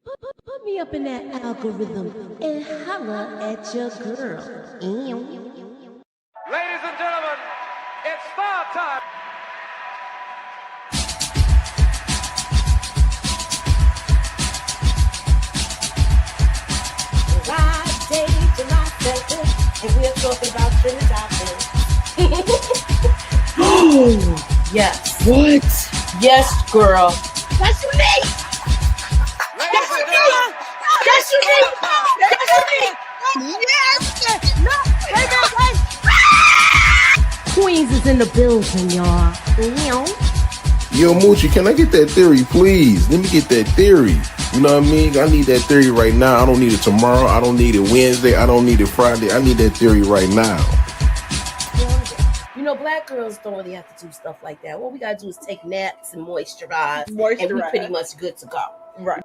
Put me up in that algorithm and holla at your girl. Ladies and gentlemen, it's star time. Right day, July 7th, and we're talking about Trinidad. Oh, yes. What? Yes, girl. That's what me! Ladies and gentlemen, That's what me! That's what me! Yes! No! Wait. Queens is in the building, y'all. Yo, Moochie, can I get that theory, please? Let me get that theory. You know what I mean? I need that theory right now. I don't need it tomorrow. I don't need it Wednesday. I don't need it Friday. I need that theory right now. You know, black girls don't really have to do stuff like that. What we gotta do is take naps and moisturize. And we pretty much good to go. Right.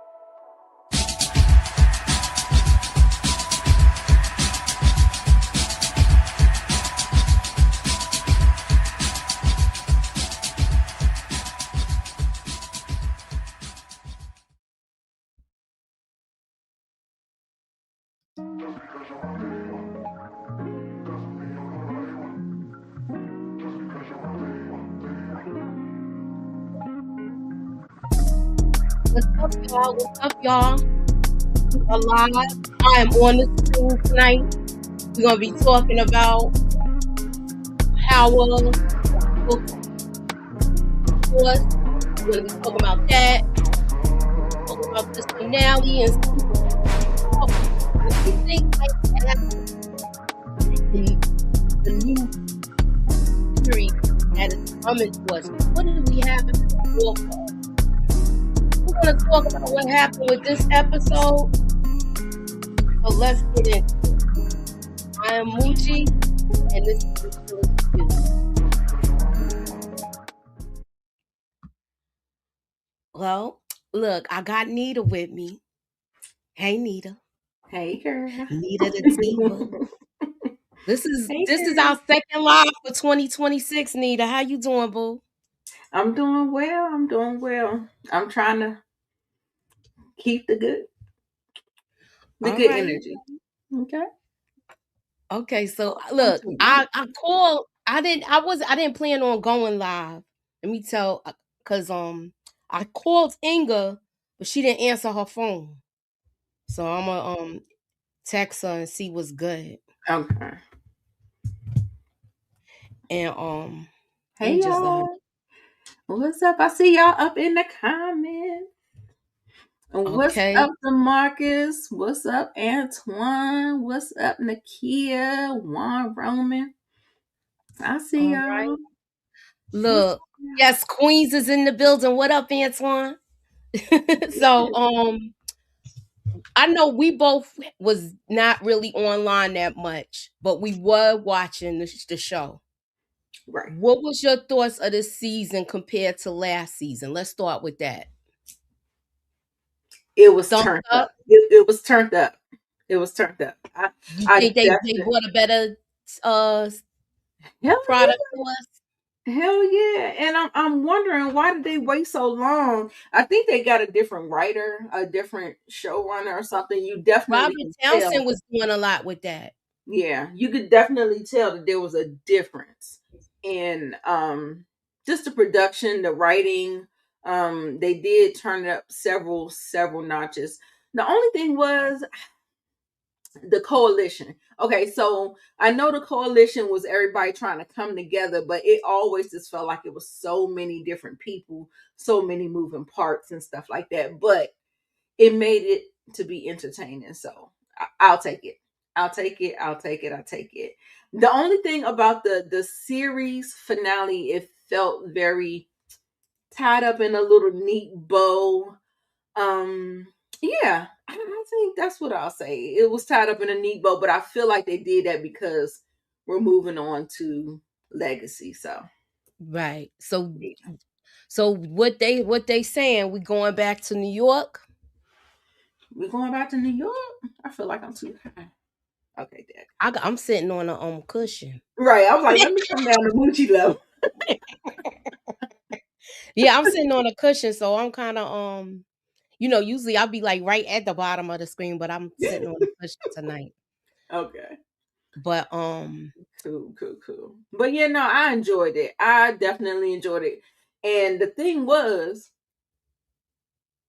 What's up, y'all? What's up, y'all? Alive. I am on the screen tonight. We're gonna be talking about power, book course. We're gonna be talking about that. Talking about this finale and things like that. The new series that is coming to us. What do we have in store for us? We're going to talk about what happened with this episode. So let's get into it. I am Moochie, and this is Wishful. Well, look, I got Nita with me. Hey, Nita. Hey, girl. Nita the Diva. This is our second live for 2026, Nita. How you doing, boo? I'm doing well. I'm trying to keep the good All good right. energy. Okay, so look, I called. I didn't plan on going live. Let me tell, cause I called Inga, but she didn't answer her phone. So I'm gonna text her and see what's good. Okay. And Hey, y'all. What's up? I see y'all up in the comments. What's up, DeMarcus? What's up, Antoine? What's up, Nakia? Juan Roman? I see y'all. Right. Look, yes, Queens is in the building. What up, Antoine? So I know we both was not really online that much, but we were watching the show. Right. What was your thoughts of this season compared to last season? Let's start with that. It was turned up. It was turned up. It was turned up. You think they brought a better product to us? Hell yeah. And I'm wondering, why did they wait so long? I think they got a different writer, a different showrunner or something. You definitely Robert Townsend was doing a lot with that. Yeah, you could definitely tell that there was a difference in just the production, the writing. They did turn it up several notches. The only thing was the coalition. Okay, so I know the coalition was everybody trying to come together, but it always just felt like it was so many different people, so many moving parts and stuff like that. But it made it to be entertaining. So I'll take it. I'll take it. The only thing about the series finale, it felt very tied up in a little neat bow. Yeah, I think that's what I'll say. It was tied up in a neat bow, but I feel like they did that because we're moving on to Legacy. So right. So what they saying? We going back to New York? We're going back to New York? I feel like I'm too high. Okay, Dad. I'm sitting on a cushion. Right. I was like, let me come down to Moochie level. Yeah, I'm sitting on a cushion, so I'm kind of You know, usually I'll be like right at the bottom of the screen, but I'm sitting on the cushion tonight. Okay. But Cool. But yeah, no, I enjoyed it. I definitely enjoyed it. And the thing was,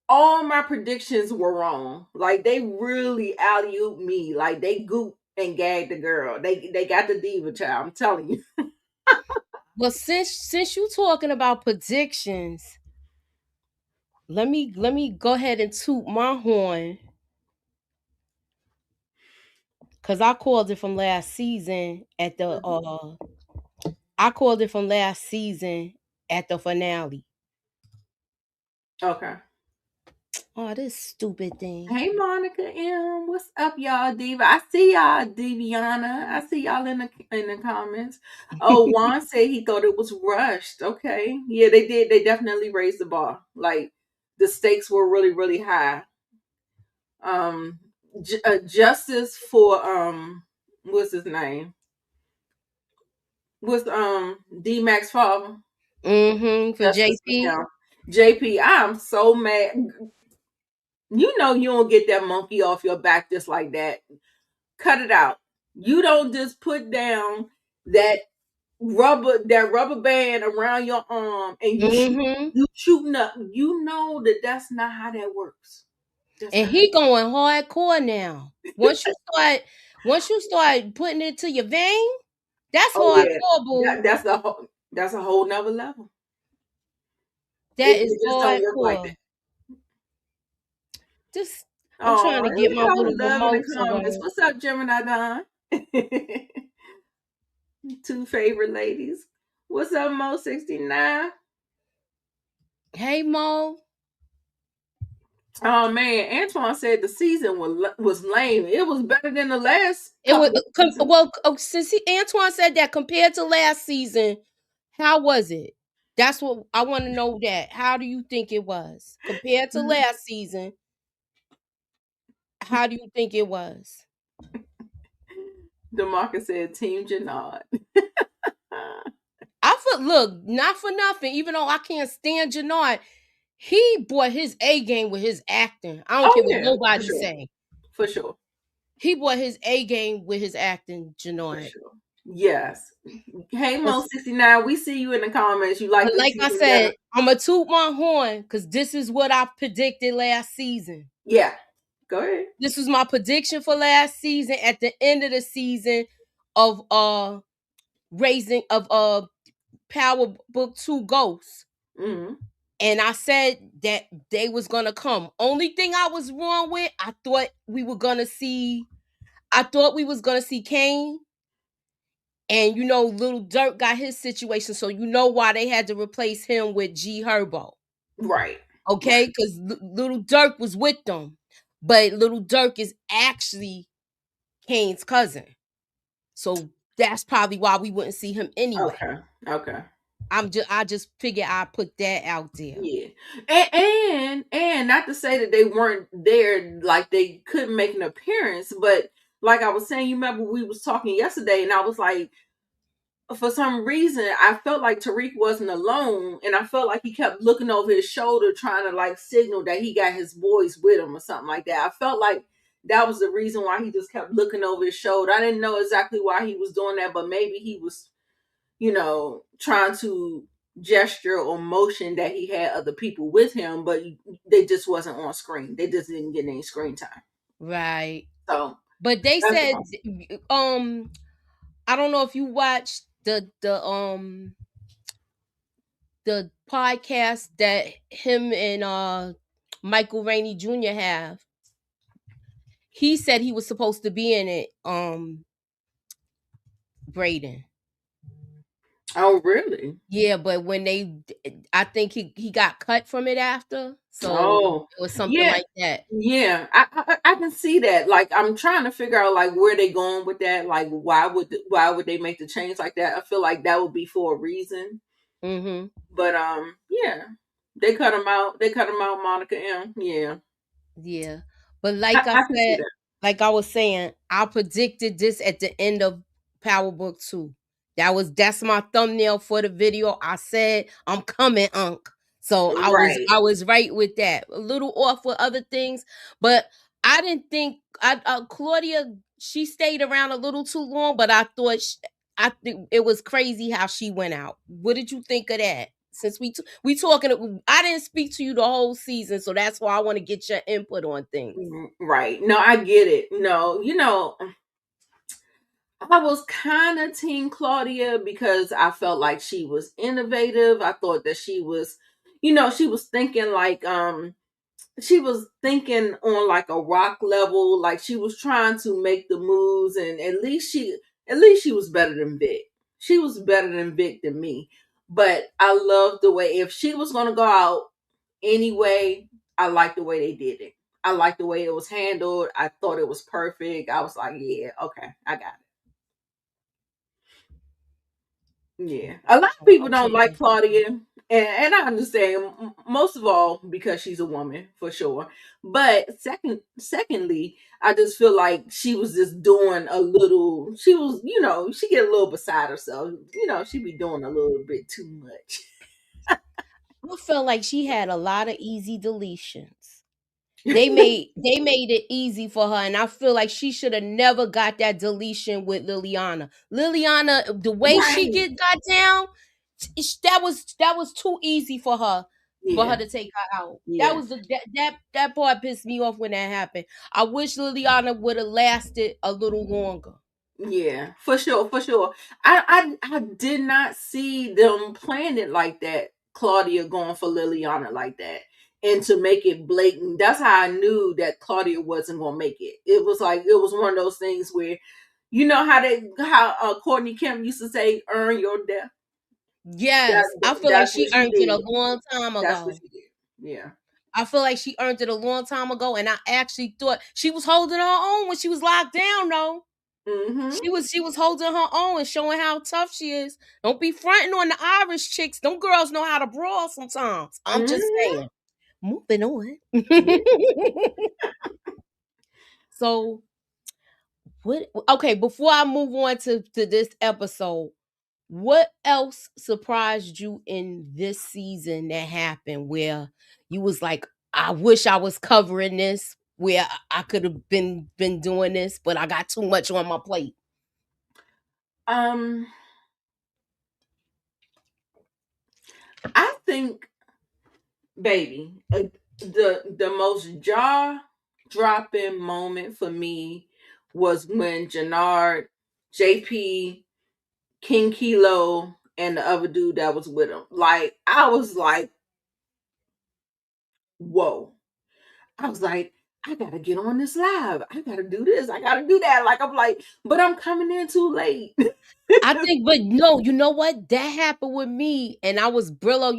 all my predictions were wrong. Like they really alley-ooped me. Like they gooped and gagged the girl. They got the diva child. I'm telling you. well, since you talking about predictions, let me go ahead and toot my horn. Cause I called it from last season at the I called it from last season at the finale. Okay. Oh, this stupid thing. Hey Monica M, what's up, y'all? Diva, I see y'all. Diviana, I see y'all in the comments. Oh, Juan said he thought it was rushed. Okay, yeah, they did. They definitely raised the bar. Like the stakes were really, really high. Justice for what's his name? What's D Max father? For Justice JP. for him. JP, I'm so mad. You know you don't get that monkey off your back just like that. Cut it out. You don't just put down that rubber band around your arm and you shooting up. You know that's not how that works. And he going hardcore now. Once you start putting it to your vein, that's hardcore, boo. That's a whole nother level. That is it just don't work like that. Just I'm trying to get my little remote. What's up, Gemini Don? Two favorite ladies. What's up, Mo 69? Hey, Mo. Oh man, Antoine said the season was lame. It was better than the last. Since Antoine said that compared to last season, how was it? That's what I want to know. That how do you think it was compared to last season? How do you think it was? DeMarcus said Team Jannard. Look, not for nothing, even though I can't stand Jannard, he brought his A game with his acting. I don't care what nobody say. For sure. He brought his A game with his acting, Jannard. Sure. Yes. Hey Mo 69, we see you in the comments. You like I said, I'm gonna toot my horn because this is what I predicted last season. Yeah. Go ahead. This was my prediction for last season at the end of the season of raising of Power Book 2 Ghosts. And I said that they was gonna come. Only thing I was wrong with, I thought we was gonna see Kane. And you know, Little Durk got his situation, so you know why they had to replace him with G Herbo. Right. Okay, because Little Durk was with them. But Little Durk is actually Kane's cousin. So that's probably why we wouldn't see him anyway. Okay. I just figured I'd put that out there. Yeah. And not to say that they weren't there, like they couldn't make an appearance, but like I was saying, you remember we was talking yesterday and I was like, for some reason, I felt like Tariq wasn't alone, and I felt like he kept looking over his shoulder, trying to like signal that he got his boys with him or something like that. I felt like that was the reason why he just kept looking over his shoulder. I didn't know exactly why he was doing that, but maybe he was, trying to gesture or motion that he had other people with him, but they just wasn't on screen. They just didn't get any screen time. Right. So, but they said, I don't know if you watched the podcast that him and Michael Rainey Jr. have. He said he was supposed to be in it, Braden. Oh, really? Yeah, but when I think he got cut from it after. So it was something like that. Yeah, I can see that. Like, I'm trying to figure out like where they going with that. Like, why would they make the change like that? I feel like that would be for a reason. But yeah, they cut him out. They cut him out, Monica M. Yeah. But like I said, like I was saying, I predicted this at the end of Power Book 2. That's my thumbnail for the video. I said, I'm coming, Unc. So Right. I was right with that. A little off with other things, but I didn't think Claudia, she stayed around a little too long, but I thought I think it was crazy how she went out. What did you think of that? Since we talking, I didn't speak to you the whole season, so that's why I want to get your input on things. Right. No, I get it. No, I was kind of team Claudia because I felt like she was innovative. I thought that she was, she was thinking like she was thinking on like a rock level, like she was trying to make the moves, and at least she was better than Vic. She was better than Vic than me. But I love the way, if she was gonna go out anyway, I like the way they did it. I like the way it was handled. I thought it was perfect. I was like, yeah, okay, I got it. Yeah. A lot of people don't like Claudia, and I understand, most of all because she's a woman for sure. But secondly, I just feel like she was just doing a little. She was, she get a little beside herself. She be doing a little bit too much. I felt like she had a lot of easy deletions. They made it easy for her, and I feel like she should have never got that deletion with Liliana. Liliana, the way she Right. got down, that was too easy for her Yeah. to take her out. That Yeah. was that part pissed me off when that happened. I wish Liliana would have lasted a little longer. Yeah, for sure, for sure. I did not see them playing it like that. Claudia going for Liliana like that, and to make it blatant. That's how I knew that Claudia wasn't gonna make it. It was like, it was one of those things where, how Courtney Kemp used to say, "Earn your death." Yes, I feel like That's she what she earned it a did. long time That's what ago. she did. Yeah. I feel like she earned it a long time ago, and I actually thought she was holding her own when she was locked down. Though Mm-hmm. she was holding her own and showing how tough she is. Don't be fronting on the Irish chicks. Them girls know how to brawl sometimes. I'm just Mm-hmm. saying. Moving on. Yeah. So what? Okay, before I move on to this episode, what else surprised you in this season that happened where you was like, I wish I was covering this, where I could have been doing this, but I got too much on my plate? Um, I think, baby, the most jaw dropping moment for me was when Jannard, JP, King Kilo, and the other dude that was with him. Like, I was like, whoa. I was like, I gotta get on this live. I gotta do this. I gotta do that. Like, I'm like, but I'm coming in too late. I think, but no, you know what? That happened with me, and I was Brillo.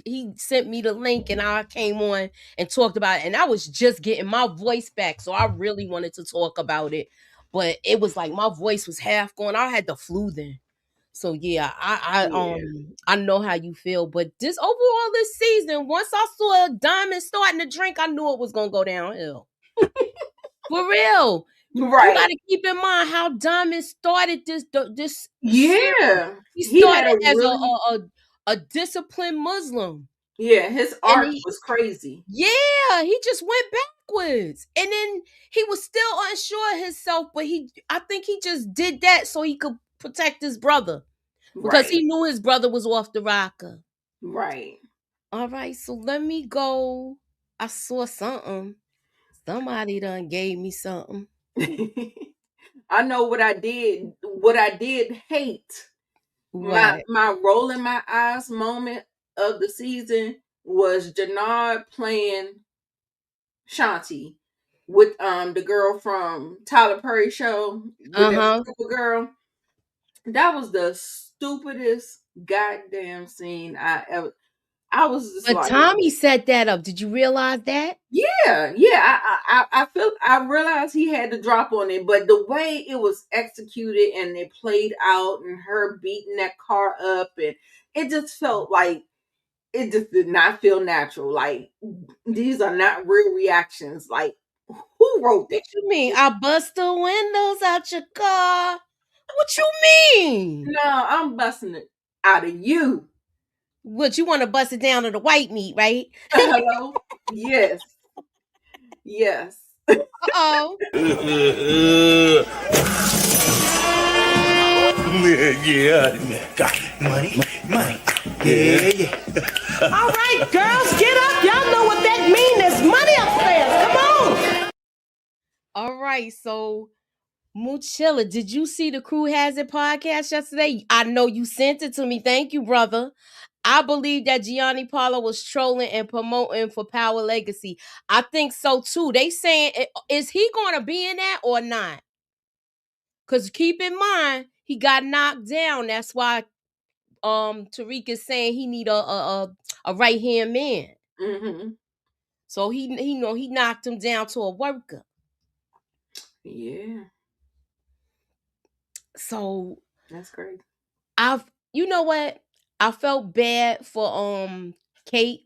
He sent me the link, and I came on and talked about it, and I was just getting my voice back, so I really wanted to talk about it, but it was like my voice was half gone. I had the flu then, so yeah, Yeah. I know how you feel, but this overall this season, once I saw Diamond starting to drink, I knew it was gonna go downhill. For real. You Right. gotta keep in mind how Diamond started this series. Yeah. He He had started a as really, a disciplined Muslim. yeah, his And art was crazy. he just went backwards. And then he was still unsure of himself, but I think he just did that so he could protect his brother. Because Right. he knew his brother was off the rocker. Right. All right, so let me go. I saw something. Somebody done gave me something. I know what I did. What I did hate, my What? my rolling my eyes moment of the season was Jannard playing Shanti with the girl from Tyler Perry show, with that Uh-huh. stupid girl. That was the stupidest goddamn scene I ever. I was just But like, Tommy set that up. Did you realize that? yeah, yeah. I realized he had to drop on it, but the way it was executed and it played out, and her beating that car up, and it just felt like it just did not feel natural. Like, these are not real reactions. Like, who wrote that? What you mean? I bust the windows out your car. What you mean? No, I'm busting it out of you. What, you want to bust it down to the white meat, right? Hello? Yes. Yes. Uh-oh. Yeah. Money. Yeah. All right, girls, get up. Y'all know what that means. There's money upstairs. Come on. All right, so Moochilla, did you see the Crew Has It podcast yesterday? I know you sent it to me. Thank you, brother. I believe that Gianni Paolo was trolling and promoting for Power Legacy. I think so too. They saying, is he going to be in that or not? Because keep in mind, he got knocked down. That's why Tariq is saying he need a right hand man. Mm-hmm. So he knocked him down to a worker. Yeah. So that's great. You know what? I felt bad for Kate,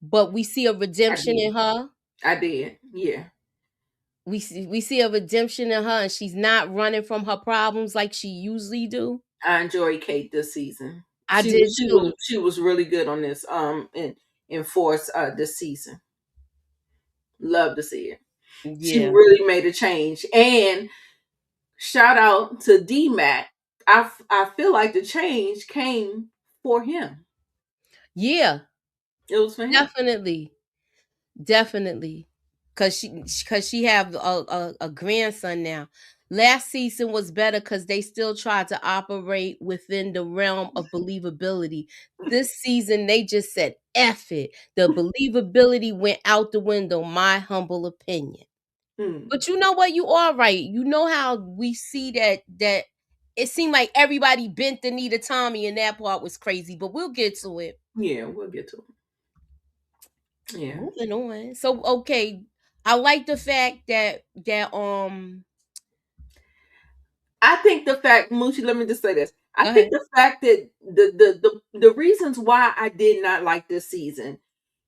but we see a redemption in her. I did. Yeah. We see a redemption in her, and she's not running from her problems like she usually do. I enjoyed Kate this season. I did too. She was really good on this in Force this season. Love to see it. Yeah. She really made a change. And shout out to D-Mac. I feel like the change came for him. Yeah. It was for him. Definitely. Cause she have a grandson now. Last season was better because they still tried to operate within the realm of believability. This season, they just said, F it. The believability went out the window, my humble opinion. But you know what? You are right. You know how we see that it seemed like everybody bent the knee to Tommy, and that part was crazy. But we'll get to it. Yeah, we'll get to it. Yeah. Moving on. So, okay. I like the fact that I think the fact, Moochie, let me just say this. I think the fact that the reasons why I did not like this season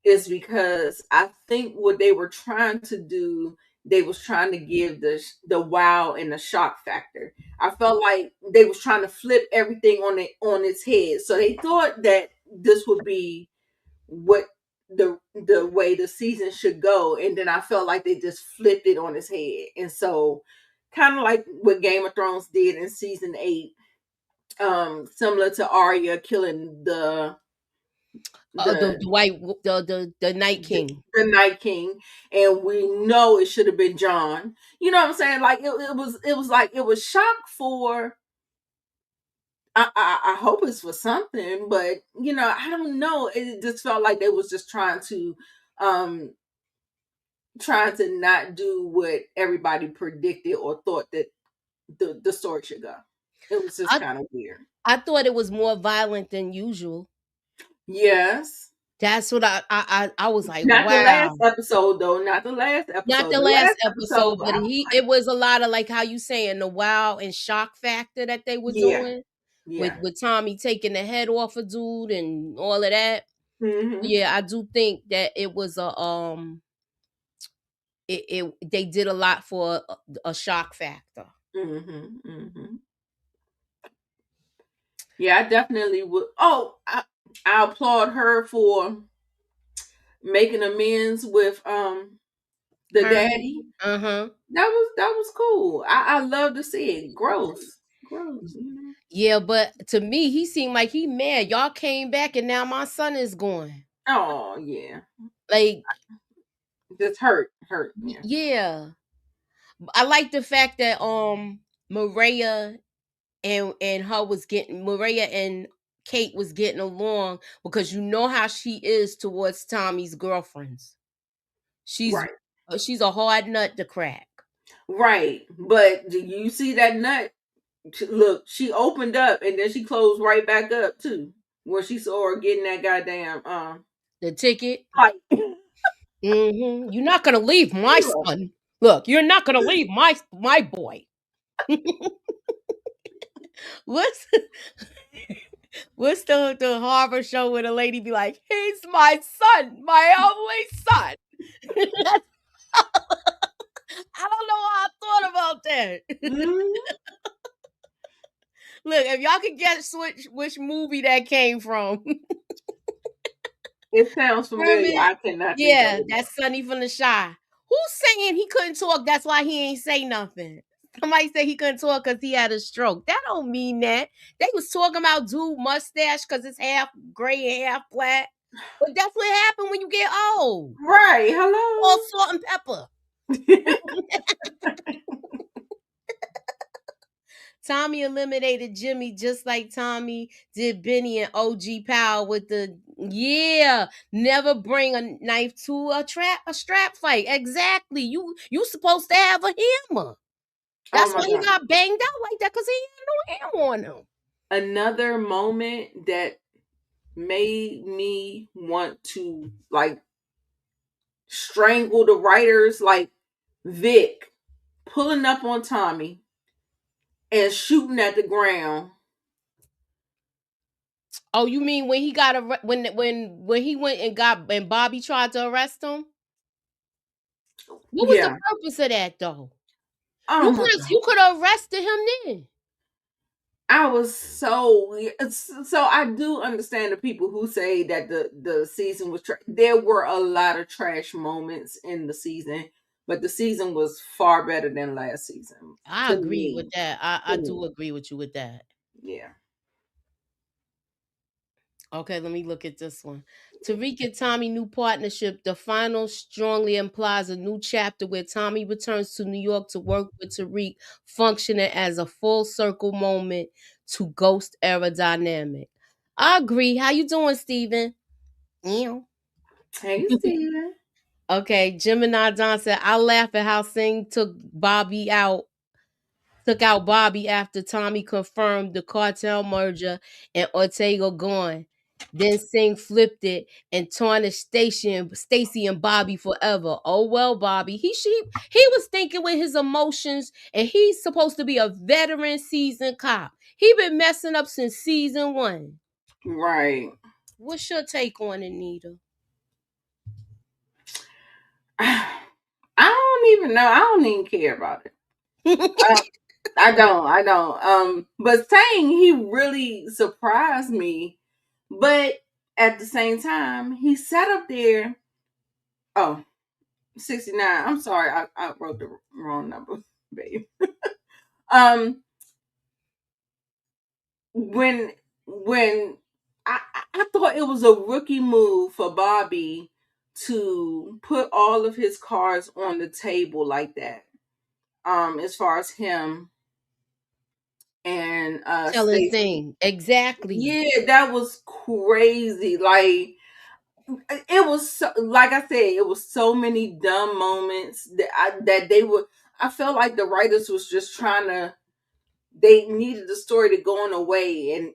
is because I think what they were trying to do, they was trying to give the wow and the shock factor. I felt like they was trying to flip everything on its head. So they thought that this would be what the way the season should go, and then I felt like they just flipped it on its head. And so kind of like what Game of Thrones did in season 8, similar to Arya killing the Night King. The Night King, and we know it should have been Jon. You know what I'm saying? Like it was shock for. I hope it's for something, but I don't know. It just felt like they was just trying to not do what everybody predicted or thought that the story should go. It was just kind of weird. I thought it was more violent than usual. Yes. That's what I was like. Not wow. The last episode, though. Not the last episode. Not the last episode, but it was a lot of, like how you saying, the wow and shock factor that they were doing. Yeah. With Tommy taking the head off a dude and all of that. Mm-hmm. Yeah, I do think that it was they did a lot for a shock factor. Mm-hmm. Mm-hmm. Yeah, I definitely would. Oh, I applaud her for making amends with the daddy. Uh-huh. That was cool. I love to see it. Growth. Yeah, but to me, he seemed like he mad. Y'all came back and now my son is gone. Oh, yeah. Like, just hurt. Yeah. I like the fact that Maria and her was getting, Maria and Kate was getting along, because you know how she is towards Tommy's girlfriends. She's a hard nut to crack. Right. But do you see that nut? Look, she opened up and then she closed right back up too, when she saw her getting that goddamn the ticket. Mm-hmm. You're not gonna leave my son. Look, you're not gonna leave my boy. What's the Harvard show where the lady be like, he's my son, my only son. I don't know how I thought about that. Look, if y'all could guess which movie that came from. It sounds familiar. I cannot think of it. That's Sonny from The Shy. Who's saying he couldn't talk? That's why he ain't say nothing. Somebody said he couldn't talk because he had a stroke. That don't mean that. They was talking about dude mustache because it's half gray and half black. But that's what happened when you get old. Right. Hello. All salt and pepper. Tommy eliminated Jimmy just like Tommy did Benny and OG Powell with the never bring a knife to a strap fight. Exactly. You supposed to have a hammer. That's why he got banged out like that, because he had no hammer on him. Another moment that made me want to like strangle the writers, like Vic pulling up on Tommy and shooting at the ground. Oh, you mean when he got when he went and Bobby tried to arrest him? What was the purpose of that though? You could have arrested him then. I was so I do understand the people who say that the season was there were a lot of trash moments in the season, but the season was far better than last season. I agree with that. I do agree with you with that. Yeah. Okay, let me look at this one. Tariq and Tommy new partnership. The final strongly implies a new chapter where Tommy returns to New York to work with Tariq, functioning as a full circle moment to Ghost era dynamic. I agree. How you doing, Steven? Hey, Steven. Okay, Gemini Don said, I laugh at how Singh took out Bobby after Tommy confirmed the cartel merger and Ortega gone. Then Singh flipped it and tarnished Stacy and Bobby forever. Oh well, Bobby. He was thinking with his emotions, and he's supposed to be a veteran seasoned cop. He been messing up since season 1. Right. What's your take on it, Nita? I don't even know. I don't even care about it. I don't. But saying he really surprised me. But at the same time, he sat up there. Oh, 69. I'm sorry. I wrote the wrong number, babe. When I thought it was a rookie move for Bobby to put all of his cards on the table like that. As far as him and Telling thing. Exactly. Yeah, that was crazy. Like it was so, like I said, it was so many dumb moments that they were. I felt like the writers was just trying to. They needed the story to go on away, and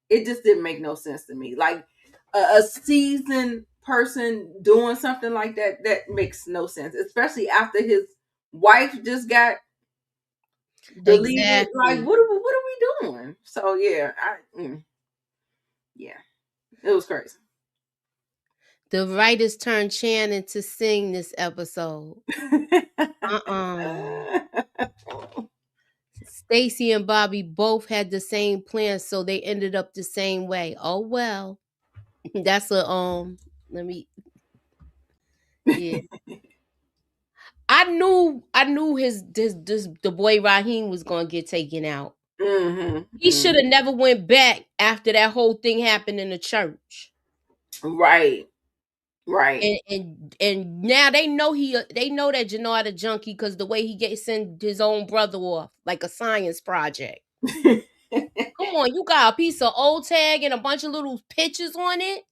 it just didn't make no sense to me. Like a seasoned person doing something like that makes no sense, especially after his wife just got deleted. Exactly. Like what are we doing? So yeah, yeah, it was crazy. The writers turned Channing to sing this episode. Stacy and Bobby both had the same plan, so they ended up the same way. Oh well. That's a let me yeah. I knew the boy Raheem was gonna get taken out. He should have never went back after that whole thing happened in the church. Right. And now they know that Jannard a junkie because the way he send his own brother off like a science project. Come on, you got a piece of old tag and a bunch of little pictures on it.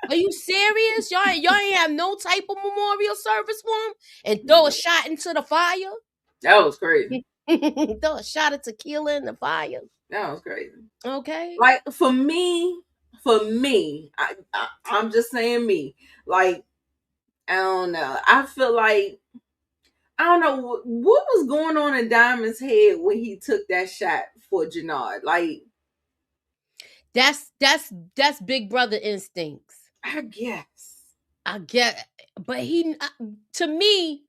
Are you serious? Y'all ain't have no type of memorial service for him and throw a shot into the fire? That was crazy. Throw a shot of tequila in the fire. That was crazy. Okay. Like for me, I'm just saying me. Like I don't know. I feel like I don't know what was going on in Diamond's head when he took that shot for Jannard. Like that's big brother instincts. I guess. But he to me,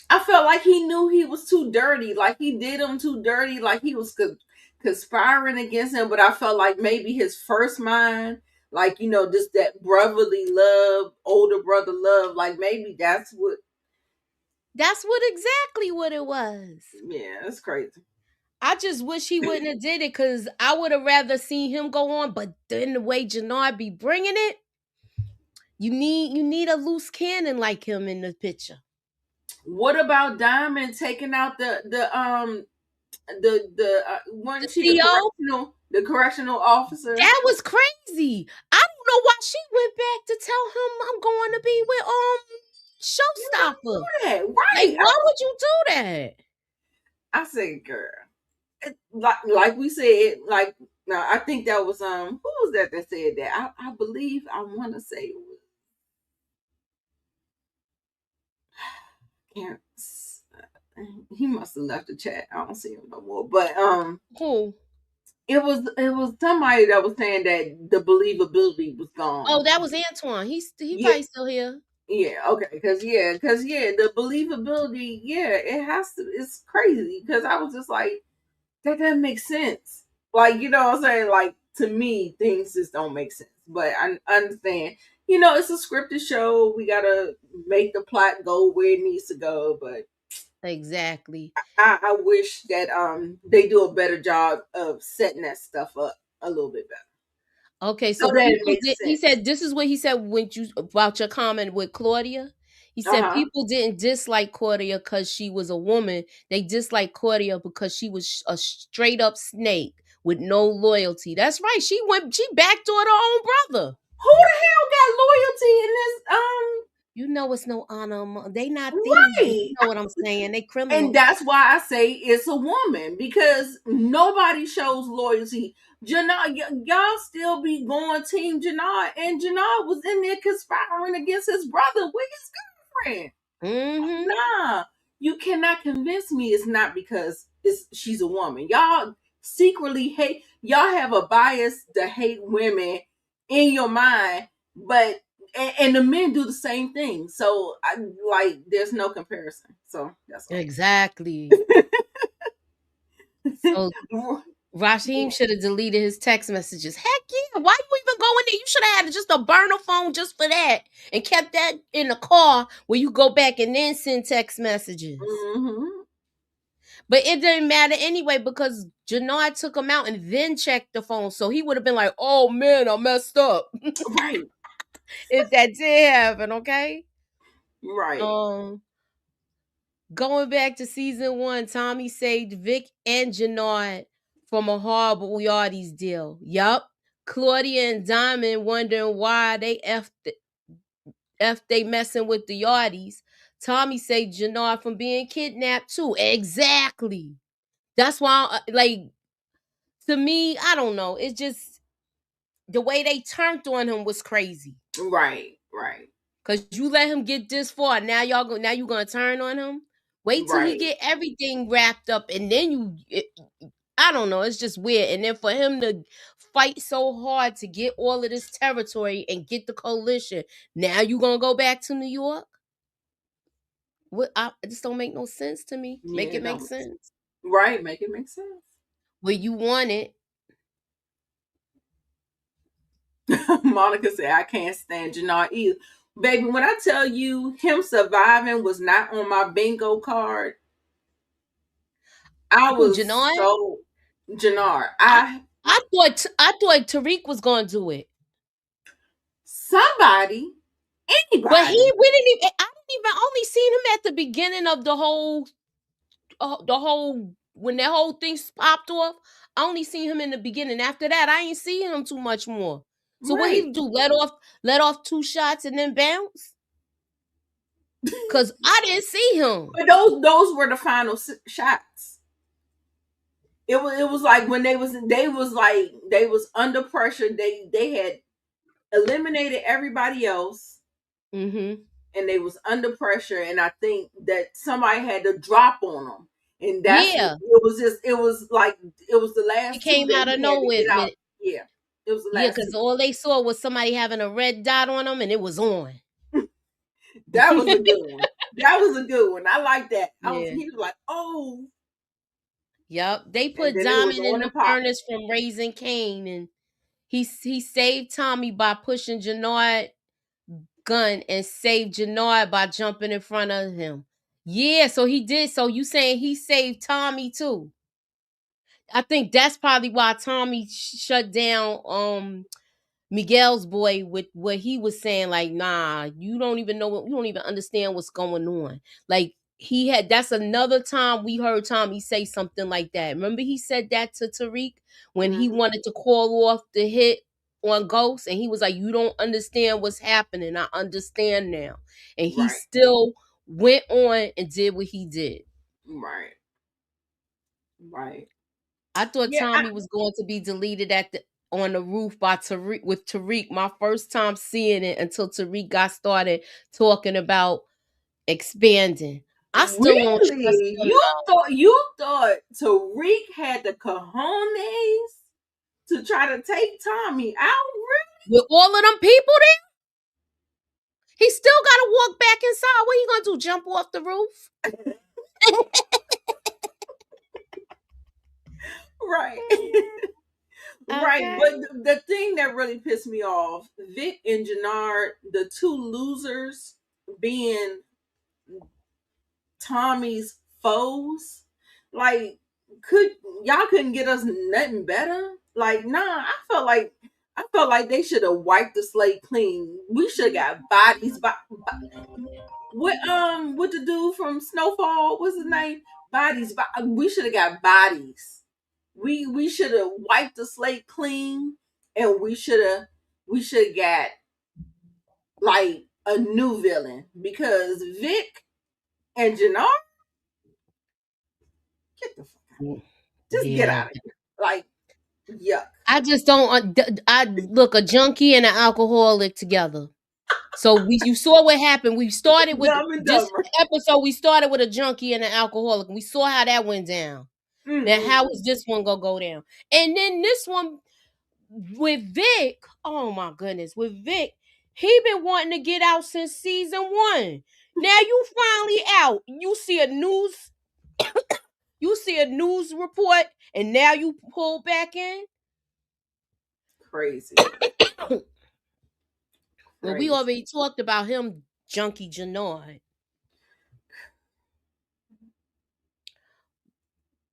I felt like he knew he was too dirty. Like he did him too dirty. Like he was conspiring against him. But I felt like maybe his first mind, like, just that brotherly love, older brother love. Like maybe that's what. That's exactly what it was. Yeah, that's crazy. I just wish he wouldn't have did it, because I would have rather seen him go on. But then the way Jannard be bringing it, you need a loose cannon like him in the picture. What about Diamond taking out the wasn't she the correctional officer? That was crazy. I don't know why she went back to tell him I'm going to be with Showstopper. Right? Like, why would you do that? I said, girl, like we said, like, now I think that was who was that said that? I believe I want to say it was. Can't. He must have left the chat. I don't see him no more. But who? It was somebody that was saying that the believability was gone. Oh, that was Antoine. He probably still here. Yeah, okay, because the believability, it has to. It's crazy because I was just like, that doesn't make sense. Like, you know what I'm saying? Like, to me, things just don't make sense. But I understand. It's a scripted show. We gotta make the plot go where it needs to go. But exactly, I wish that they do a better job of setting that stuff up a little bit better. Okay, so he said this is what he said when you about your comment with Claudia. He said people didn't dislike Claudia because she was a woman. They disliked Claudia because she was a straight up snake with no loyalty. That's right. She backdoored her own brother. Who the hell got loyalty in this? You know it's no honor. They not thieves. Right. You know what I'm saying? They criminals. And that's why I say it's a woman, because nobody shows loyalty. Jannard, y'all still be going Team Jannard, and Jannard was in there conspiring against his brother with his girlfriend. Mm-hmm. Nah, you cannot convince me it's not because she's a woman. Y'all secretly hate. Y'all have a bias to hate women in your mind, but and the men do the same thing. So there's no comparison. So that's exactly. So Rasheem should have deleted his text messages. Heck yeah. Why you even go in there? You should have had just a burner phone just for that and kept that in the car where you go back and then send text messages. Mm-hmm. But it didn't matter anyway, because Jannard took him out and then checked the phone. So he would have been like, oh man, I messed up. Right. If that did happen, okay? Right. Going back to season 1, Tommy saved Vic and Jannard from a horrible Yardies deal. Yup. Claudia and Diamond wondering why they they messing with the Yardies. Tommy saved Jannard from being kidnapped too. Exactly. That's why, to me, I don't know. It's just the way they turned on him was crazy. Right. Cause you let him get this far. Now you gonna turn on him? Wait till he get everything wrapped up, and then I don't know. It's just weird. And then for him to fight so hard to get all of this territory and get the coalition, now you gonna go back to New York? What? It just don't make no sense to me. Yeah, make it make sense. Right, make it make sense. Well, you want it. Monica said, I can't stand Jannard either. Baby, when I tell you him surviving was not on my bingo card, I was Jannard? so Jannard. I thought Tariq was gonna do it. Anybody. But I didn't even only seen him at the beginning of the whole when that whole thing popped off. I only seen him in the beginning. After that, I ain't seen him too much more. So what he do? Let off 2 shots and then bounce? Cause I didn't see him. But those were the final shots. It was like when they was under pressure. They had eliminated everybody else, mm-hmm. and they was under pressure. And I think that somebody had to drop on them, and that's it was the last. It came out of nowhere. Yeah. It was the last. Because all they saw was somebody having a red dot on them, and it was on. That was a good one. That was a good one. I like that. Yeah. He was like, oh. Yep. They And put then it was Diamond in on the and popping. furnace from Raising Cain, and he saved Tommy by pushing Jannard gun and saved Jannard by jumping in front of him. Yeah, so he did. So you saying he saved Tommy too? I think that's probably why Tommy shut down Miguel's boy with what he was saying, like, nah, you don't even understand what's going on. Like, that's another time we heard Tommy say something like that. Remember he said that to Tariq when he wanted to call off the hit on Ghost, and he was like, you don't understand what's happening. I understand now. And he still went on and did what he did. Right. I thought Tommy was going to be deleted on the roof by Tariq. My first time seeing it until Tariq got started talking about expanding. I still don't trust him. You thought Tariq had the cojones to try to take Tommy out, really? With all of them people there? He still got to walk back inside. What he gonna do? Jump off the roof? Right. Right. But the thing that really pissed me off, Vic and Jannard, the two losers, being Tommy's foes. Like, y'all couldn't get us nothing better? Like, nah, I felt like they should have wiped the slate clean. We should have got bodies. What the dude from Snowfall? What's his name? Bodies. We should have got bodies. We should have wiped the slate clean, and we should have got like a new villain, because Vic and Jannard, get the fuck out. Just get out of here. Like, yuck. I just don't. I look, a junkie and an alcoholic together. So you saw what happened. We started with this episode. We started with a junkie and an alcoholic. We saw how that went down. Now, how is this one gonna go down? And then this one with Vic. Oh my goodness, with Vic, he been wanting to get out since season 1. Now you finally out. You see a news report, and now you pull back in. Crazy. Well, we already talked about him, Junkie Jannard.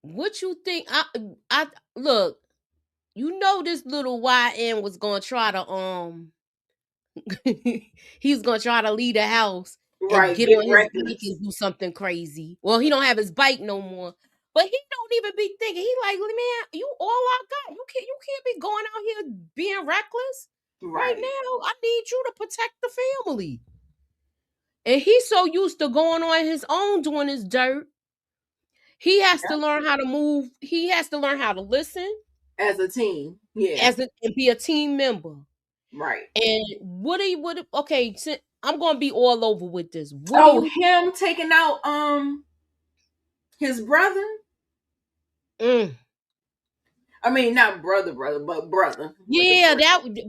What you think? I look. You know this little YN was gonna try to he was gonna try to leave the house and get on his bike and do something crazy. Well, he don't have his bike no more, but he don't even be thinking. He like, man, you all I got. You can't be going out here being reckless right now. I need you to protect the family. And he's so used to going on his own doing his dirt. He has to learn how to move. He has to learn how to listen as a team. Yeah. And be a team member. Right. And okay, so I'm gonna be all over with this. Him taking out his brother? I mean, not brother, but brother. Yeah,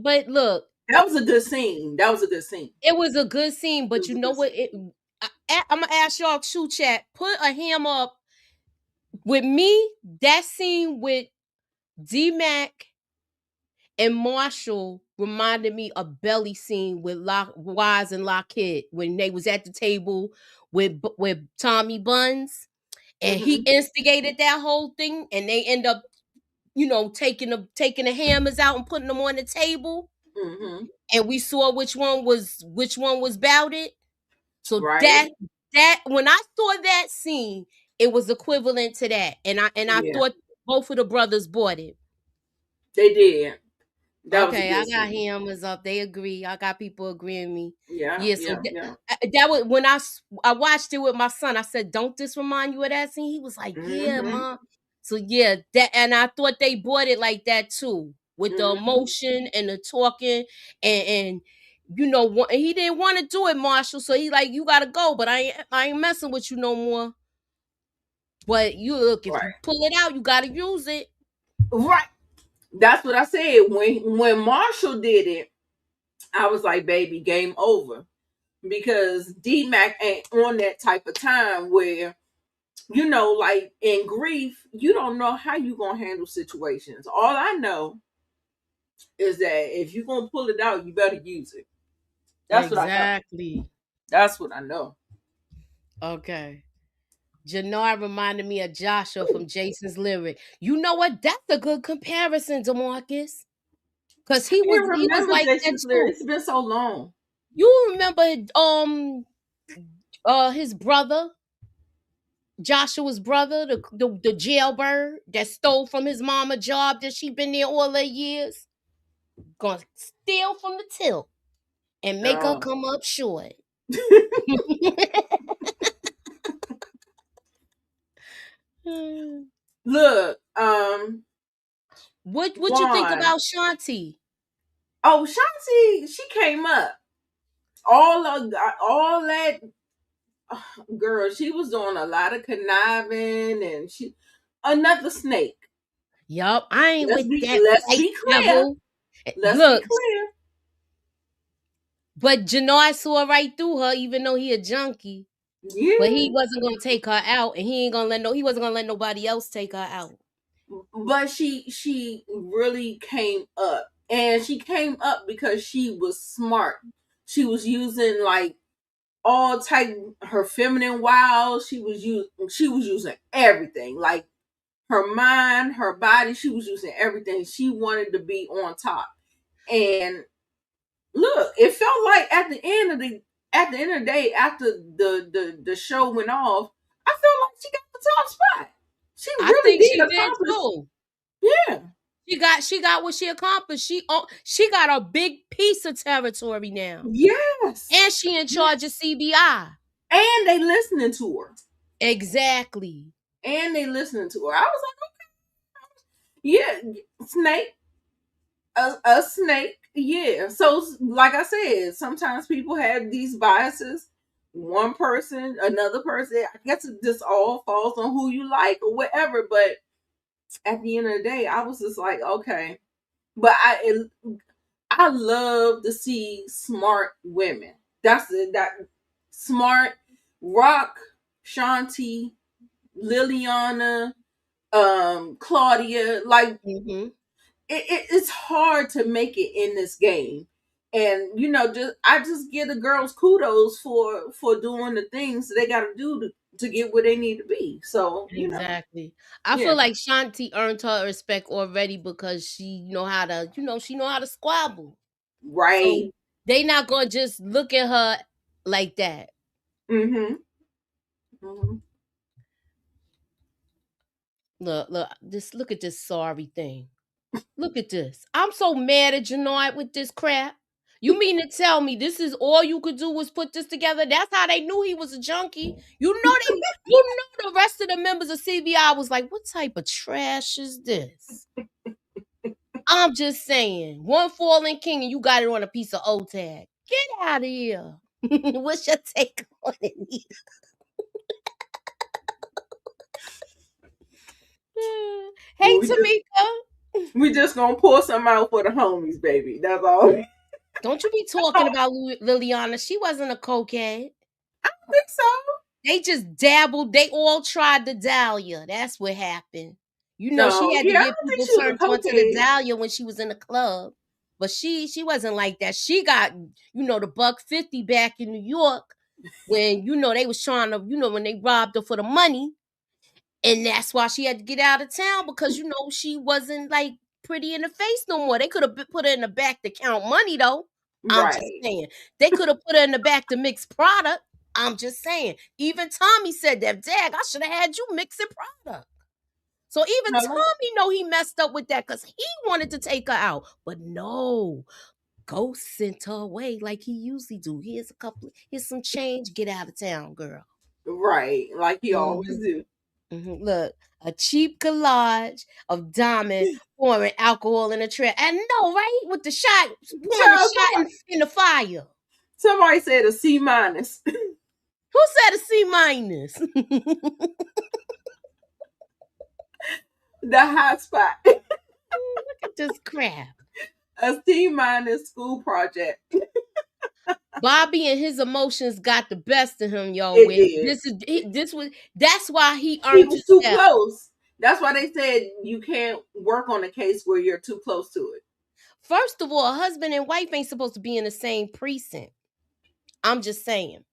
but look. That was a good scene. It was a good scene, but you know what? I'm gonna ask y'all to chat. Put a ham up with me. That scene with D-Mac and Marshall reminded me of Belly scene with Wise and Lockheed when they was at the table with Tommy Buns, and he instigated that whole thing, and they end up, taking the hammers out and putting them on the table. And we saw which one was about it. So that when I saw that scene, it was equivalent to that, and I thought both of the brothers bought it. They did. Okay, I got hammers up. They agree. I got people agreeing with me. Yeah. That was when I watched it with my son. I said, "Don't this remind you of that scene?" He was like, "Yeah, Mom." So yeah, and I thought they bought it like that too, with the emotion and the talking, and he didn't want to do it, Marshall. So he like, "You gotta go," but I ain't messing with you no more. But you look, if you pull it out, you gotta use it. Right. That's what I said. When Marshall did it, I was like, baby, game over. because D-Mac ain't on that type of time where, you know, like in grief, you don't know how you gonna handle situations. All I know is that if you're gonna pull it out, you better use it. That's exactly. what I know. That's what I know. Okay. Jannar reminded me of Joshua from Jason's lyric. You know what? That's a good comparison, DeMarcus. Cause I he was remember like that Jason's too. lyrics. It's been so long. You remember his brother, Joshua's brother, the jailbird that stole from his mama job that she been there all the years? Gonna steal from the till and make her come up short. Look, what you think about Shanti? Oh, Shanti, she came up. All that girl, she was doing a lot of conniving, and she another snake. Yup, I ain't let's with be, that. Let's be clear. Devil. Let's Look, be clear. But Jannar saw right through her, even though he a junkie. Yeah. But he wasn't gonna take her out, and he wasn't gonna let nobody else take her out. But she really came up, and she came up because she was smart. She was using like all type her feminine wiles. She was using everything, like her mind, her body. She was using everything. She wanted to be on top. And look, it felt like at the end of the day, after the show went off, I felt like she got the top spot. She really did accomplish. Too. Yeah. She got what she accomplished. She got a big piece of territory now. Yes. And she in charge of CBI. And they listening to her. Exactly. And they listening to her. I was like, okay. Yeah, snake. A snake. Yeah. So like I said, sometimes people have these biases. One person, another person. I guess it just all falls on who you like or whatever. But at the end of the day, I was just like, okay. But I love to see smart women. That's it. That smart Rock, Shanti, Liliana, Claudia. Like it's hard to make it in this game. And you know, I just give the girls kudos for doing the things they got to do to get where they need to be. So exactly, I feel like Shanti earned her respect already because she know how to squabble. Right. So they not gonna just look at her like that. Mm-hmm. Look, look at this sorry thing. Look at this. I'm so mad at Janard with this crap. You mean to tell me this is all you could do was put this together? That's how they knew he was a junkie. You know the rest of the members of CBI was like, what type of trash is this? I'm just saying. One fallen king and you got it on a piece of old tag. Get out of here. What's your take on it, Nita? Hey, Tamika. We just gonna pour some out for the homies, baby. That's all. Don't you be talking about Liliana. She wasn't a cokehead. I don't think so. They just dabbled. They all tried the Dahlia. That's what happened. You know, she had to get people turned onto the Dahlia when she was in the club. But she wasn't like that. She got, the $150 back in New York when, they was trying to, when they robbed her for the money. And that's why she had to get out of town because, she wasn't like pretty in the face no more. They could have put her in the back to count money though. I'm just saying. They could have put her in the back to mix product. I'm just saying. Even Tommy said that, Dag, I should have had you mixing product. So even Tommy know he messed up with that because he wanted to take her out. But no, Ghost sent her away like he usually do. Here's some change. Get out of town, girl. Right, like he always do. Look, a cheap collage of Diamond pouring alcohol in a tray. And no, right? With the shot, pouring the shot in the fire. Somebody said a C-. Who said a C-? The hot spot. Look at this crap. A C- school project. Bobby and his emotions got the best of him, yo. It did. That's why he He earned was his too step. close. That's why they said you can't work on a case where you're too close to it. First of all, a husband and wife ain't supposed to be in the same precinct. I'm just saying.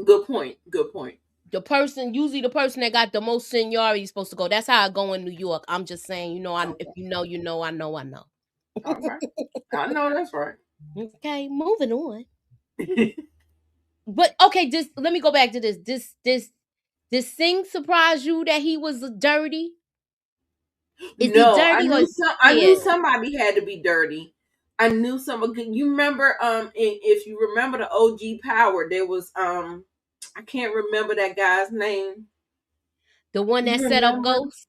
Good point. Good point. Usually the person that got the most seniority is supposed to go. That's how I go in New York. I'm just saying, if you know, you know, I know, I know. All right. I know that's right. Okay, moving on. But okay, let me go back to this. This thing surprise you that he was dirty? Is he dirty or I knew somebody had to be dirty. I knew somebody. You remember, if you remember the OG Power, there was I can't remember that guy's name. The one that set up Ghost?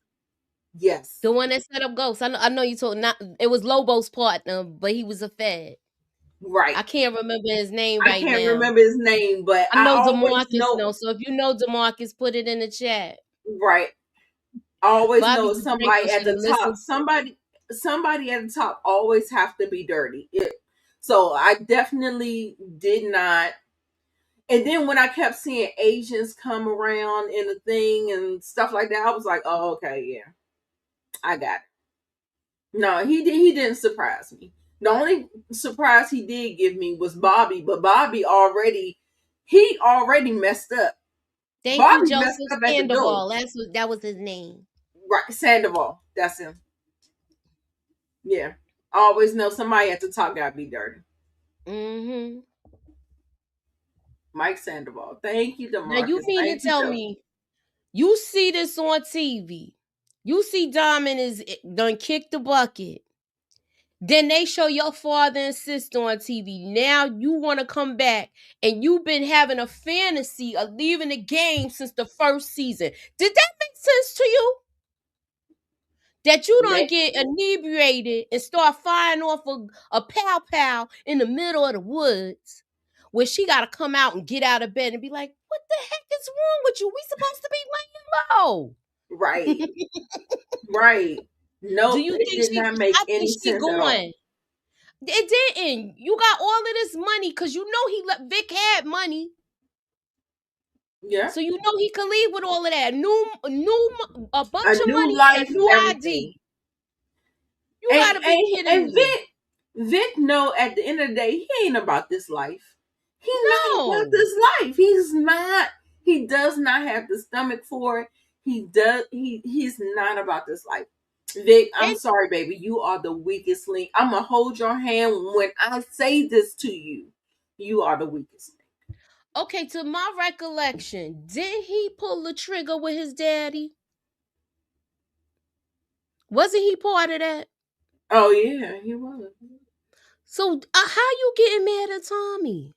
Yes. The one that set up Ghost. I know you told it was Lobo's partner, but he was a fed. Right. I can't remember his name right now. I can't remember his name, but I know always DeMarcus know. So if you know DeMarcus, put it in the chat. Right. I always Bobby know somebody at the top. Somebody at the top always have to be dirty. So I definitely did not. And then when I kept seeing Asians come around in the thing and stuff like that, I was like, "Oh, okay, yeah, I got it." No, he didn't surprise me. The only surprise he did give me was Bobby, but Bobby already messed up. Thank you, Joseph Sandoval. That was his name. Right, Sandoval. That's him. Yeah. I always know somebody at the top gotta be dirty. Mm-hmm. Mike Sandoval. Thank you, DeMarcus. Now you mean to tell me you see this on TV. You see Diamond is done kick the bucket. Then they show your father and sister on TV. Now you want to come back and you've been having a fantasy of leaving the game since the first season. Did that make sense to you? That you don't get inebriated and start firing off a pow in the middle of the woods where she got to come out and get out of bed and be like, what the heck is wrong with you? We supposed to be laying low. Right. Right. No, Do you think it did not make any sense at all. It didn't. You got all of this money because you know Vic had money. Yeah. So you know he could leave with all of that. A bunch of money life, and new everything. ID. You gotta be kidding me. Vic know at the end of the day, he ain't about this life. He's not about this life. He's not. He does not have the stomach for it. He's not about this life. Vic, I'm sorry, baby. You are the weakest link. I'm gonna hold your hand when I say this to you. You are the weakest link. Okay, to my recollection, did he pull the trigger with his daddy? Wasn't he part of that? Oh yeah, he was. So how you getting mad at Tommy?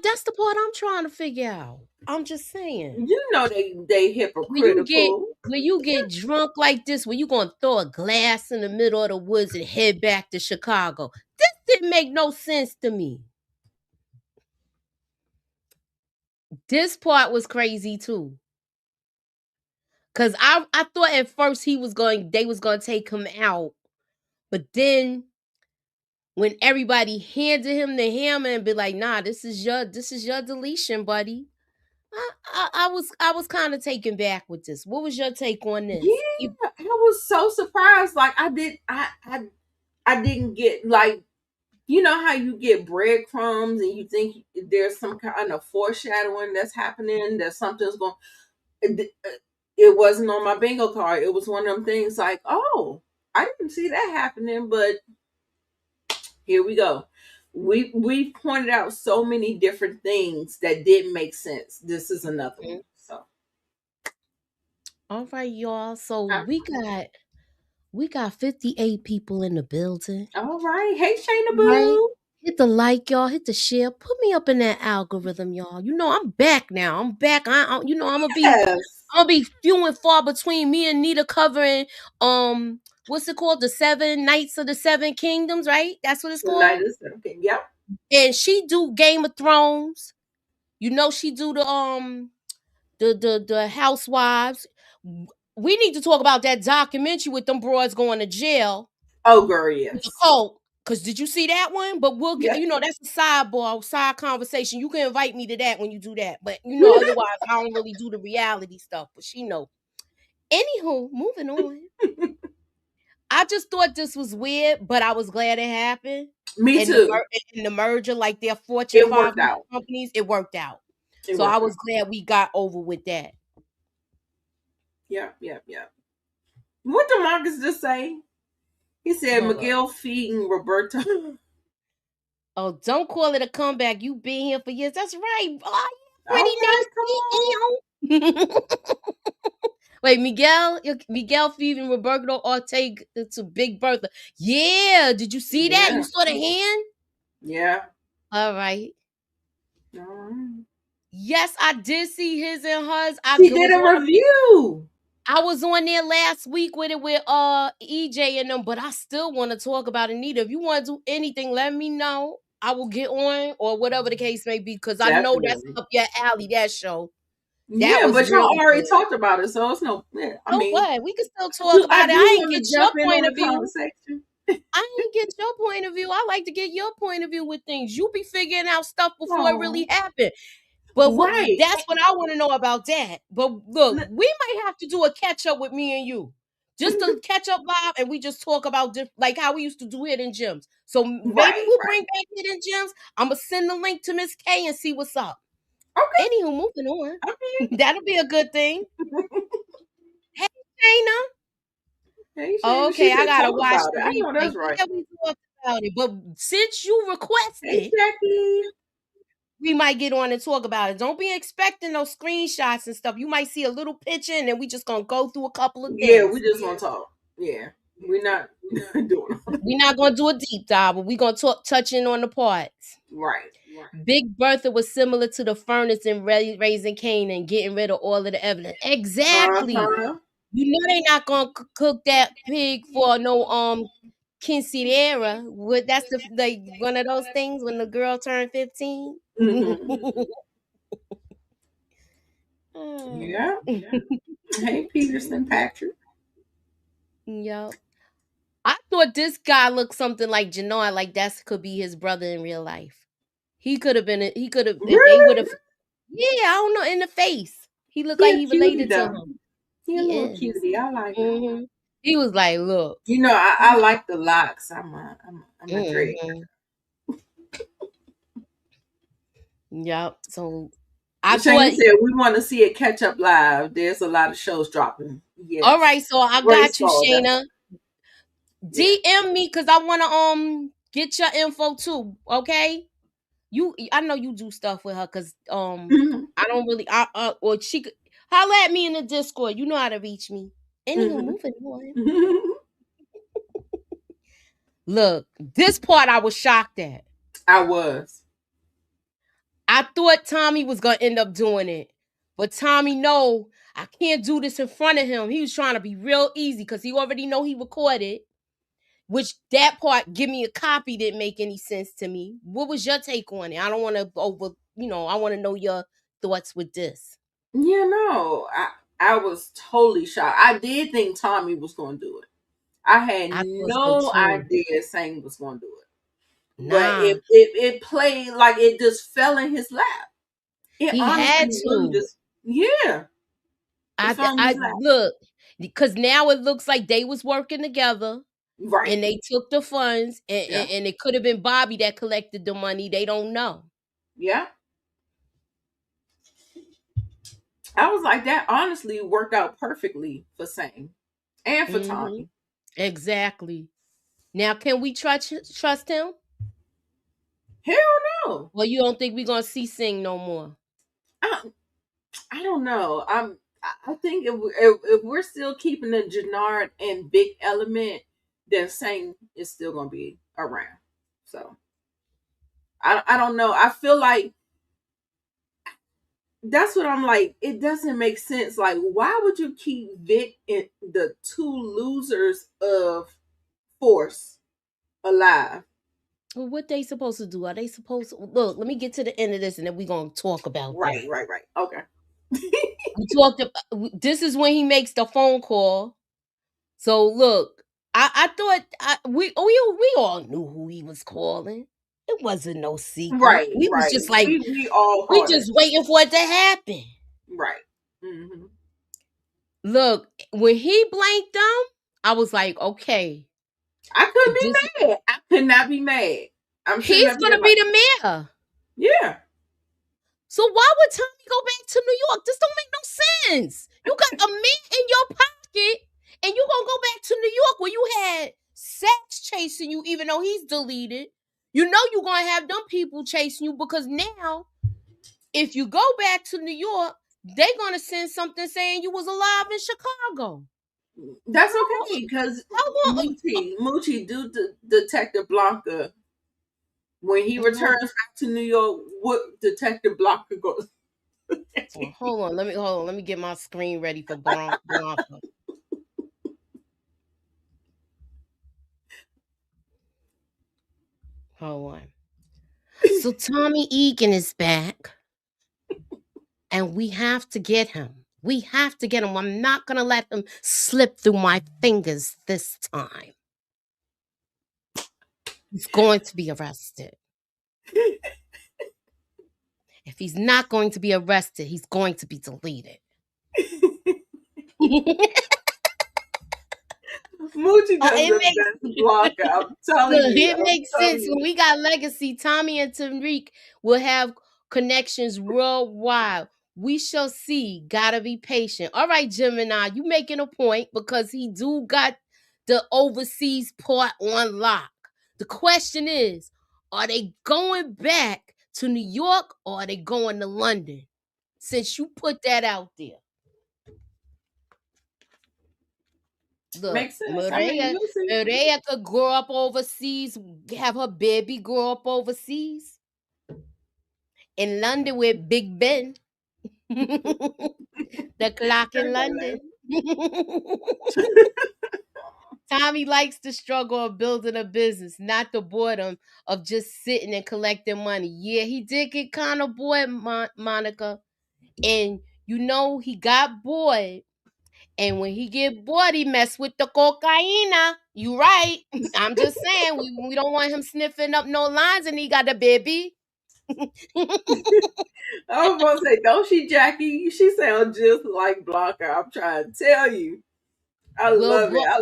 That's the part I'm trying to figure out. I'm just saying. You know they hypocritical. When you get drunk like this, when you gonna throw a glass in the middle of the woods and head back to Chicago, this didn't make no sense to me. This part was crazy too. Cause I thought at first they was gonna take him out, but then when everybody handed him the hammer and be like, nah, this is your deletion, buddy. I was kind of taken back with this. What was your take on this? Yeah, I was so surprised. Like I didn't get, like, you know how you get breadcrumbs and you think there's some kind of foreshadowing that's happening, that something's going. It wasn't on my bingo card. It was one of them things like, oh, I didn't see that happening, but here we go. We pointed out so many different things that didn't make sense. This is another one. So, all right, y'all. So we got 58 people in the building. All right. Hey, Shayna Boo. Right. Hit the like, y'all. Hit the share. Put me up in that algorithm, y'all. You know I'm back now. I'm back. I'm gonna be few and far between me and NITA covering what's it called? The 7 Nights of the 7 Kingdoms, right? That's what it's called. Night of the 7 Kingdoms. Yep. And she do Game of Thrones. You know she do the Housewives. We need to talk about that documentary with them broads going to jail. Oh, girl, with the yes. cult. Cause did you see that one? But we'll get, Yeah. that's a side conversation. You can invite me to that when you do that. But otherwise I don't really do the reality stuff. But she know. Anywho, moving on. I just thought this was weird, but I was glad it happened. Me And too. the merger, like their Fortune It worked 500 out. companies, it worked out. It So I worked was out. glad we got over with that. Yeah. What did Marcus just say? He said Hold Miguel feeding Roberto. Oh, don't call it a comeback. You been here for years. That's right. Oh, All right, pretty nasty. Wait, Miguel feeding Roberto Ortega to Big Bertha. Yeah, did you see that? Yeah. You saw the hand? Yeah. All right. Yes, I did see his and hers. She did a review. I was on there last week with EJ and them, but I still want to talk about Anita. If you want to do anything, let me know. I will get on or whatever the case may be, because I know that's up your alley, that show. Yeah, but y'all already talked about it, so it's no. I mean, what? We can still talk about it. I ain't get your point of view. Conversation. I ain't get your point of view. I like to get your point of view with things. You be figuring out stuff before it really happened. But that's what I want to know about that. But look, we might have to do a catch up with me and you. Just to catch up live, and we just talk about like how we used to do Hidden Gems. So maybe we'll bring back Hidden Gems. I'm going to send the link to Miss K and see what's up. Okay. Anywho, moving on. Okay. That'll be a good thing. Hey, Shayna. Hey, Shayna. Okay, I gotta watch the replay. I know that's right. Yeah, we talked about it, but since you requested, hey, Jackie, we might get on and talk about it. Don't be expecting those screenshots and stuff. You might see a little picture, and then we just gonna go through a couple of things. Yeah, we just gonna talk. Yeah, we're not doing. We're not gonna do a deep dive, but we're gonna touching on the parts. Right. Big Bertha was similar to the furnace in Raising Canaan, getting rid of all of the evidence. Exactly. You know they not gonna cook that pig for no quinceañera. That's like one of those things when the girl turned 15. Yeah. Hey, Peterson Patrick. Yep. I thought this guy looked something like Jannar, like that could be his brother in real life. He could have been. He could have. Really? If they would have. Yeah, I don't know. In the face, he looked like he related to him. He a little cutie. I like him. He was like, "Look, I like the locks. I'm a Drake." Yep. So I said we want to see it catch up live. There's a lot of shows dropping. Yes. All right, so I got you, Shayna. DM me because I want to get your info too. Okay. I know you do stuff with her because I don't really or she could holla at me in the Discord. You know how to reach me. Anywho, moving on. Look, this part I was shocked at. I was. I thought Tommy was gonna end up doing it, but Tommy, no, I can't do this in front of him. He was trying to be real easy because he already know he recorded. Which that part, give me a copy, didn't make any sense to me. What was your take on it? I don't want to I want to know your thoughts with this. Yeah, no, I was totally shocked. I did think Tommy was going to do it. I had no idea Sang was going to do it. Nah. But it played like it just fell in his lap. He had to. I look, because now it looks like they was working together. Right. And they took the funds, and it could have been Bobby that collected the money. They don't know. Yeah. I was like, that honestly worked out perfectly for Sang and for Tommy. Exactly. Now, can we trust him? Hell no. Well, you don't think we're going to see Sing no more? I don't know. I think if we're still keeping the Jannard and Big element, then Sang is still going to be around. So, I don't know. I feel like that's what I'm like. It doesn't make sense. Like, why would you keep Vic and the two losers of Force alive? Well, what they supposed to do? Are they supposed to look? Let me get to the end of this, and then we're gonna talk about that. Right. Okay. We talked about this is when he makes the phone call. So look, I thought we all knew who he was calling. It wasn't no secret. Right, We was right. just like we all we caught just it. waiting for it to happen. Right. Mm-hmm. Look, when he blanked them, I was like, okay, I couldn't be mad. I could not be mad. I'm sitting he's up gonna there be like, the mayor. yeah. So why would Tommy go back to New York? This don't make no sense. You got a man in your pocket, and you gonna go back to New York where you had Sacks chasing you, even though he's deleted. You know you're gonna have them people chasing you because now, if you go back to New York, they're gonna send something saying you was alive in Chicago. That's okay because Moochie do Detective Blanca. When he returns back to New York, what Detective Blanca goes? Hold on. Let me get my screen ready for Blanca. Hold on. So Tommy Egan is back, and we have to get him. We have to get him. I'm not gonna let him slip through my fingers this time. He's going to be arrested. If he's not going to be arrested, he's going to be deleted. Moochie does the best Blanca. I'm telling you. It makes sense. When we got legacy, Tommy and Tariq will have connections worldwide. We shall see. Gotta be patient. All right, Gemini, you making a point because he do got the overseas part on lock. The question is, are they going back to New York or are they going to London? Since you put that out there. Look, Makes sense. Maria could grow up overseas, have her baby grow up overseas. In London with Big Ben. The clock in London. Tommy likes the struggle of building a business, not the boredom of just sitting and collecting money. Yeah, he did get kind of bored, Monica. And you know, he got bored. And when he get bored, he mess with the cocaine. You right. I'm just saying, we don't want him sniffing up no lines and he got a baby. I was gonna say, don't she, Jackie? She sounds just like Blanca. I'm trying to tell you. I love it. I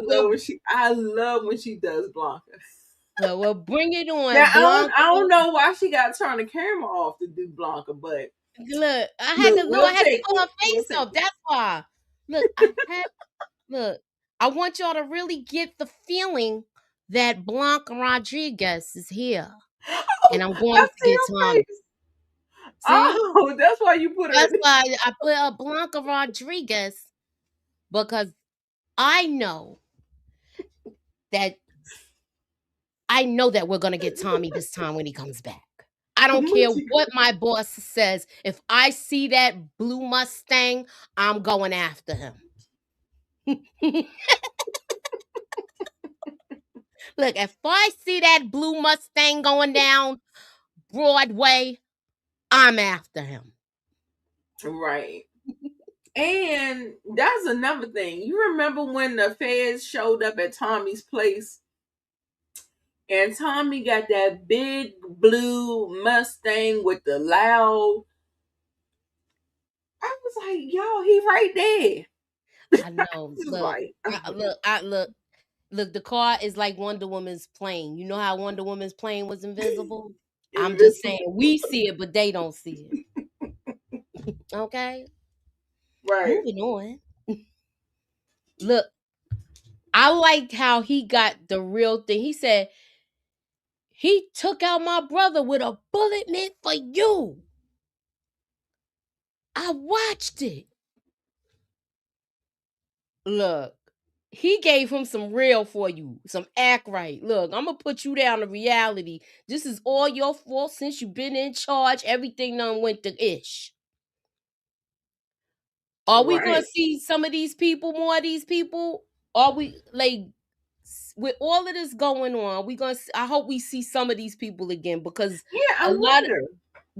love when she does Blanca. Well, bring it on. Now, I don't know why she got to turn the camera off to do Blanca, but look, I had to put her face up. That's why. Look, I want y'all to really get the feeling that Blanca Rodriguez is here. And I'm going to get Tommy. Oh, that's why you put her. That's why I put Blanca Rodriguez, because I know that we're gonna get Tommy this time when he comes back. I don't care what my boss says. If I see that blue Mustang, I'm going after him. Look, if I see that blue Mustang going down Broadway, I'm after him. Right. And that's another thing. You remember when the feds showed up at Tommy's place and Tommy got that big blue Mustang with the loud. I was like, yo, he right there. I know. Look, the car is like Wonder Woman's plane. You know how Wonder Woman's plane was invisible? I'm just saying, we see it, but they don't see it. Okay? Right. Moving on. Look, I liked how he got the real thing. He said, he took out my brother with a bullet meant for you. I watched it. Look, he gave him some real for you, some act right. Look, I'm going to put you down to reality. This is all your fault since you've been in charge. Everything done went to ish. Are we going to see some of these people, more of these people? Are we, like, with all of this going on, I hope we see some of these people again because I wonder.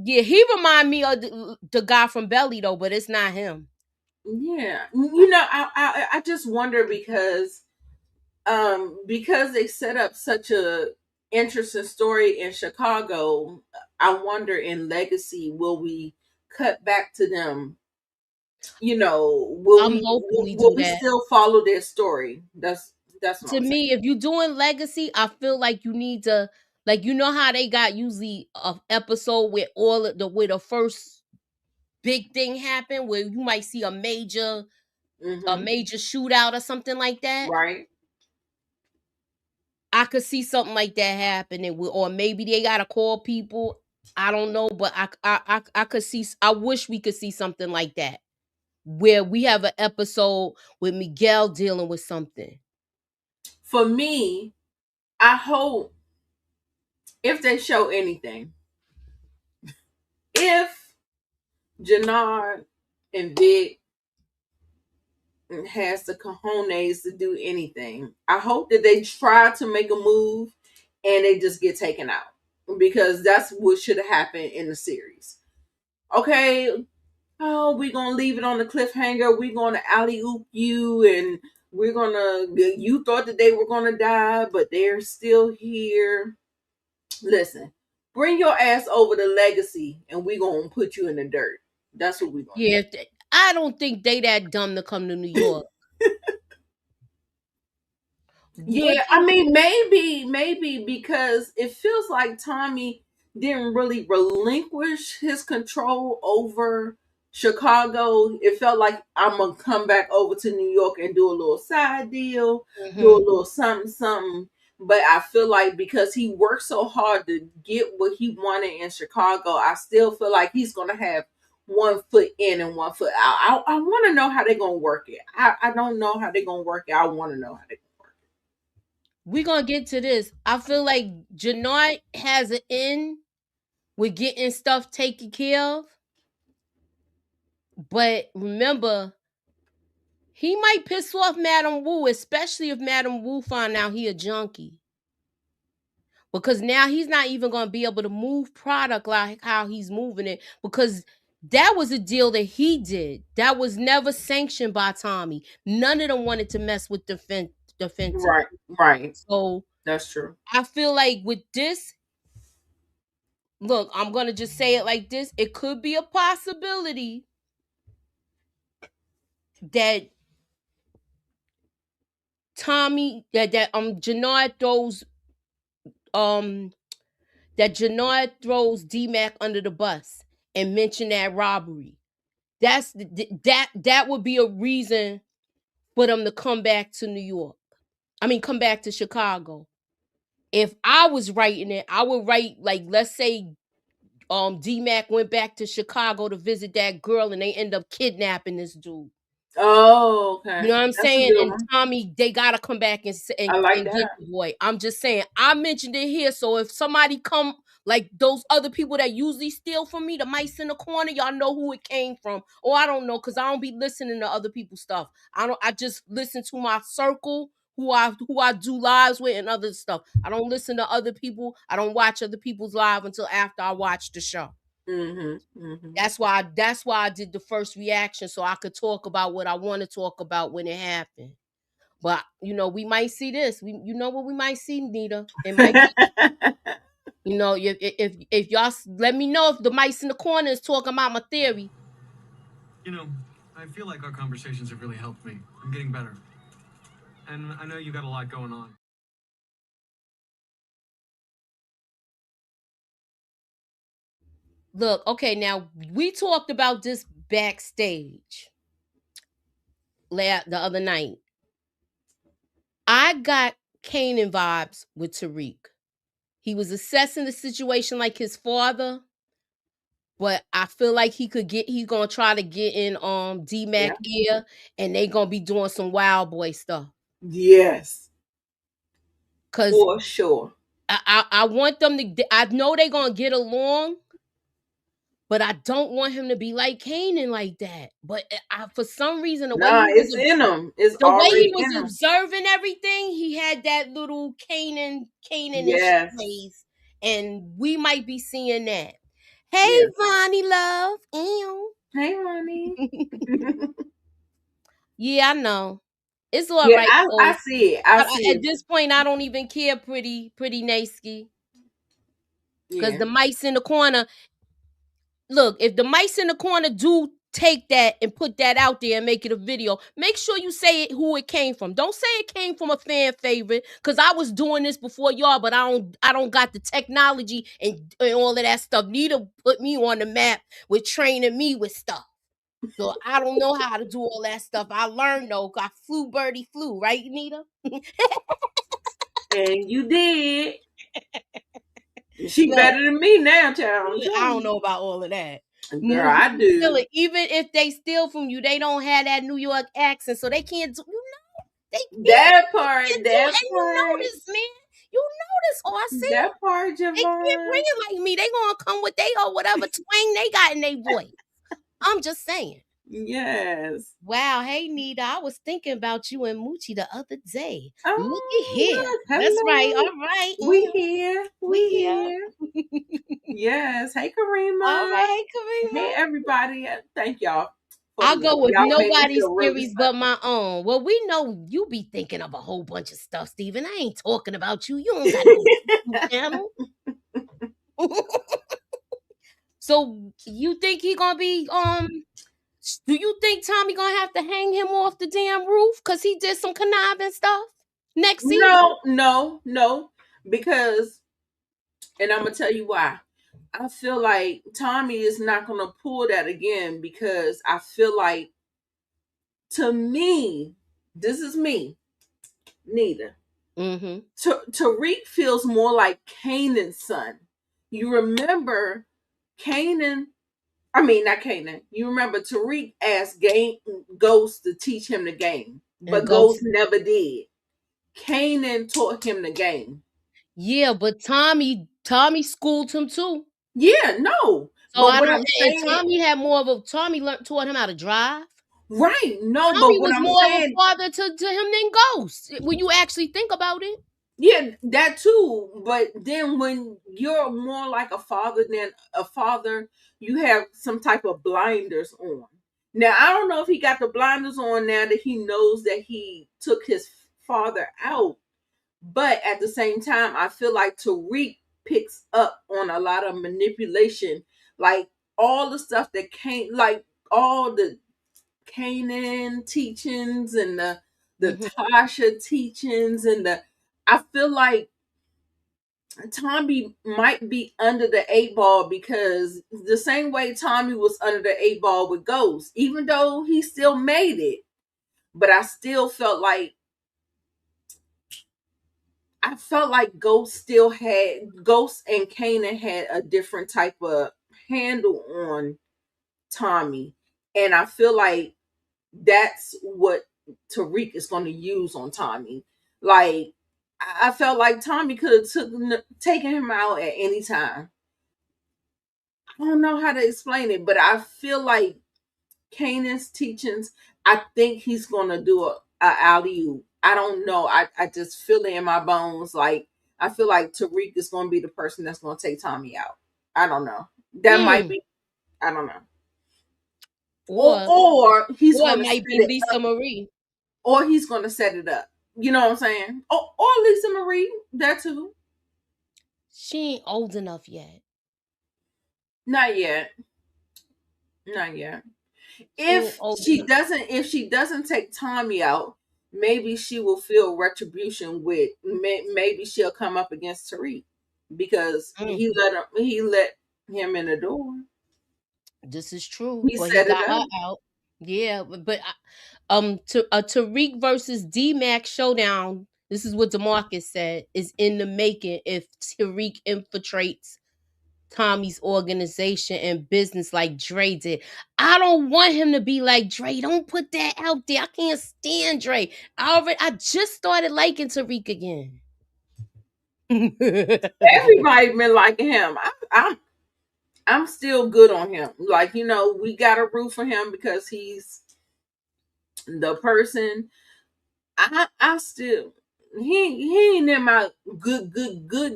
He remind me of the guy from Belly though, but it's not him. Yeah, you know, I just wonder because because they set up such a interesting story in Chicago, I wonder in Legacy, will we cut back to them? You know, I'm hoping we will do we that. still follow their story? That's what To I'm saying. me, if you're doing legacy, I feel like you need to, like, you know how they got usually a episode where all of the where the first big thing happened, where you might see a major Mm-hmm. shootout or something like that. Right. I could see something like that happening, or maybe they gotta call people. I don't know, but I could see. I wish we could see something like that, where we have an episode with Miguel dealing with something. For me, I hope if they show anything, if Jannard and Vic has the cojones to do anything, I hope that they try to make a move and they just get taken out, because that's what should have happened in the series. Okay, oh, we're gonna leave it on the cliffhanger. We're gonna alley oop you, and we're gonna. You thought that they were gonna die, but they're still here. Listen, bring your ass over to Legacy, and we're gonna put you in the dirt. That's what we're gonna Yeah, I don't think they that dumb to come to New York. What Yeah, they, I mean, maybe because it feels like Tommy didn't really relinquish his control over Chicago. It felt like I'm gonna come back over to New York and do a little side deal, do a little something, something. But I feel like because he worked so hard to get what he wanted in Chicago, I still feel like he's gonna have one foot in and one foot out. I want to know how they're gonna work it. I don't know how they're gonna work it. I want to know how they. we gonna get to this. I feel like Jannard has an in with getting stuff taken care of, but remember, he might piss off Madam Wu, especially if Madam Wu find out he a junkie. Because now he's not even going to be able to move product like how he's moving it, because that was a deal that he did. That was never sanctioned by Tommy. None of them wanted to mess with the fentanyl. Right. So That's true. I feel like with this, look, I'm going to just say it like this. It could be a possibility that Jannard throws D-Mac under the bus and mention that robbery. That would be a reason for them to come back to New York. I mean, come back to Chicago. If I was writing it, I would write, like, let's say D-Mac went back to Chicago to visit that girl and they end up kidnapping this dude. Oh, okay. You know what I'm That's a saying? good And one. Tommy, they gotta come back and I like get that. the boy. I'm just saying, I mentioned it here. So if somebody come, like those other people that usually steal from me, the mice in the corner, y'all know who it came from. Or I don't know, because I don't be listening to other people's stuff. I just listen to my circle, who I do lives with and other stuff. I don't listen to other people. I don't watch other people's live until after I watch the show. That's why I did the first reaction, so I could talk about what I want to talk about when it happened. But we might see this. You know what we might see, Nita. It might be, if y'all let me know if the mice in the corner is talking about my theory. I feel like our conversations have really helped me. I'm getting better. And I know you got a lot going on. Look, okay, now we talked about this backstage the other night. I got Kanan vibes with Tariq. He was assessing the situation like his father, but I feel like he's gonna try to get in D-Mac ear, and they gonna be doing some wild boy stuff. Yes. Cause for sure. I want them to, I know they gonna get along, but I don't want him to be like Kanan like that. But for some reason, It's in him. It's the way already he was in him. observing everything, he had that little Kanan Yes. face, and we might be seeing that. Hey, Yes. Vonnie love. Ew. Hey, Ronnie. Yeah, I know. It's all Yeah, right. I see it. I see At it. this point, I don't even care, pretty Nasky. Because Yeah. the mice in the corner, look, if the mice in the corner do take that and put that out there and make it a video, make sure you say it, who it came from. Don't say it came from a fan favorite, because I was doing this before y'all, but I don't got the technology and all of that stuff. Nita put me on the map with training me with stuff. So I don't know how to do all that stuff. I learned though. I flew birdie flew, right, Nita? And you did. She better than me now, child. I don't know about all of that. Girl, I do. Still, even if they steal from you, they don't have that New York accent, so they can't do. They can't. That part. You know this, man. You know this. Oh, I see. That part, Javon. They can't bring it like me. They gonna come with they or whatever twang they got in their voice. I'm just saying. Yes. Wow. Hey, Nita. I was thinking about you and Moochie the other day. Oh, looky here. look, That's hello. right. All right. We here. We here. Yes. Hey, Karima. All right. Hey, Karima. Hey, everybody. Thank y'all. I'll go with Y'all made me nobody's feel really theories but my own. Well, we know you be thinking of a whole bunch of stuff, Steven. I ain't talking about you. You don't got no channel. So you think he gonna be do you think Tommy gonna have to hang him off the damn roof because he did some conniving stuff next season? No, because, and I'm gonna tell you why. I feel like Tommy is not gonna pull that again, because I feel like, to me, this is me, Nita. Mm-hmm. Tariq feels more like Kanan's son. You remember Kanan? I mean, not Kanan. You remember Tariq asked Ghost to teach him the game, but Ghost never did. Kanan taught him the game. Yeah, but Tommy schooled him too. Yeah, no. So I don't. Tommy had more of a. Tommy taught him how to drive. Right. No, Tommy but what was I'm more saying, of a father to him than Ghost. When you actually think about it. Yeah, that too. But then when you're more like a father than a father, you have some type of blinders on. Now, I don't know if he got the blinders on now that he knows that he took his father out. But at the same time, I feel like Tariq picks up on a lot of manipulation. Like all the stuff that came, like all the Kanan teachings and the Tasha teachings and I feel like Tommy might be under the 8 ball, because the same way Tommy was under the 8 ball with Ghost, even though he still made it, but I still felt like Ghost and Kanan had a different type of handle on Tommy, and I feel like that's what Tariq is going to use on Tommy. Like, I felt like Tommy could have taken him out at any time. I don't know how to explain it, but I feel like Kanan's teachings, I think he's going to do a alley-oop. I don't know. I just feel it in my bones. Like, I feel like Tariq is going to be the person that's going to take Tommy out. I don't know. That might be. I don't know. Or he's going to might be Lisa Marie. Or he's going to set it up. You know what I'm saying? Or Lisa Marie, that too. She ain't old enough yet. Not yet. If she doesn't take Tommy out, maybe she will feel retribution with. Maybe she'll come up against Tariq, because he let him in the door. This is true. He set it up. Out. Yeah, but Tariq versus D-Mac showdown. This is what DeMarcus said, is in the making if Tariq infiltrates Tommy's organization and business like Dre did. I don't want him to be like Dre. Don't put that out there. I can't stand Dre. I just started liking Tariq again. Everybody been liking him. I'm still good on him. Like, we got to root for him because he's the person. I still, he ain't in my good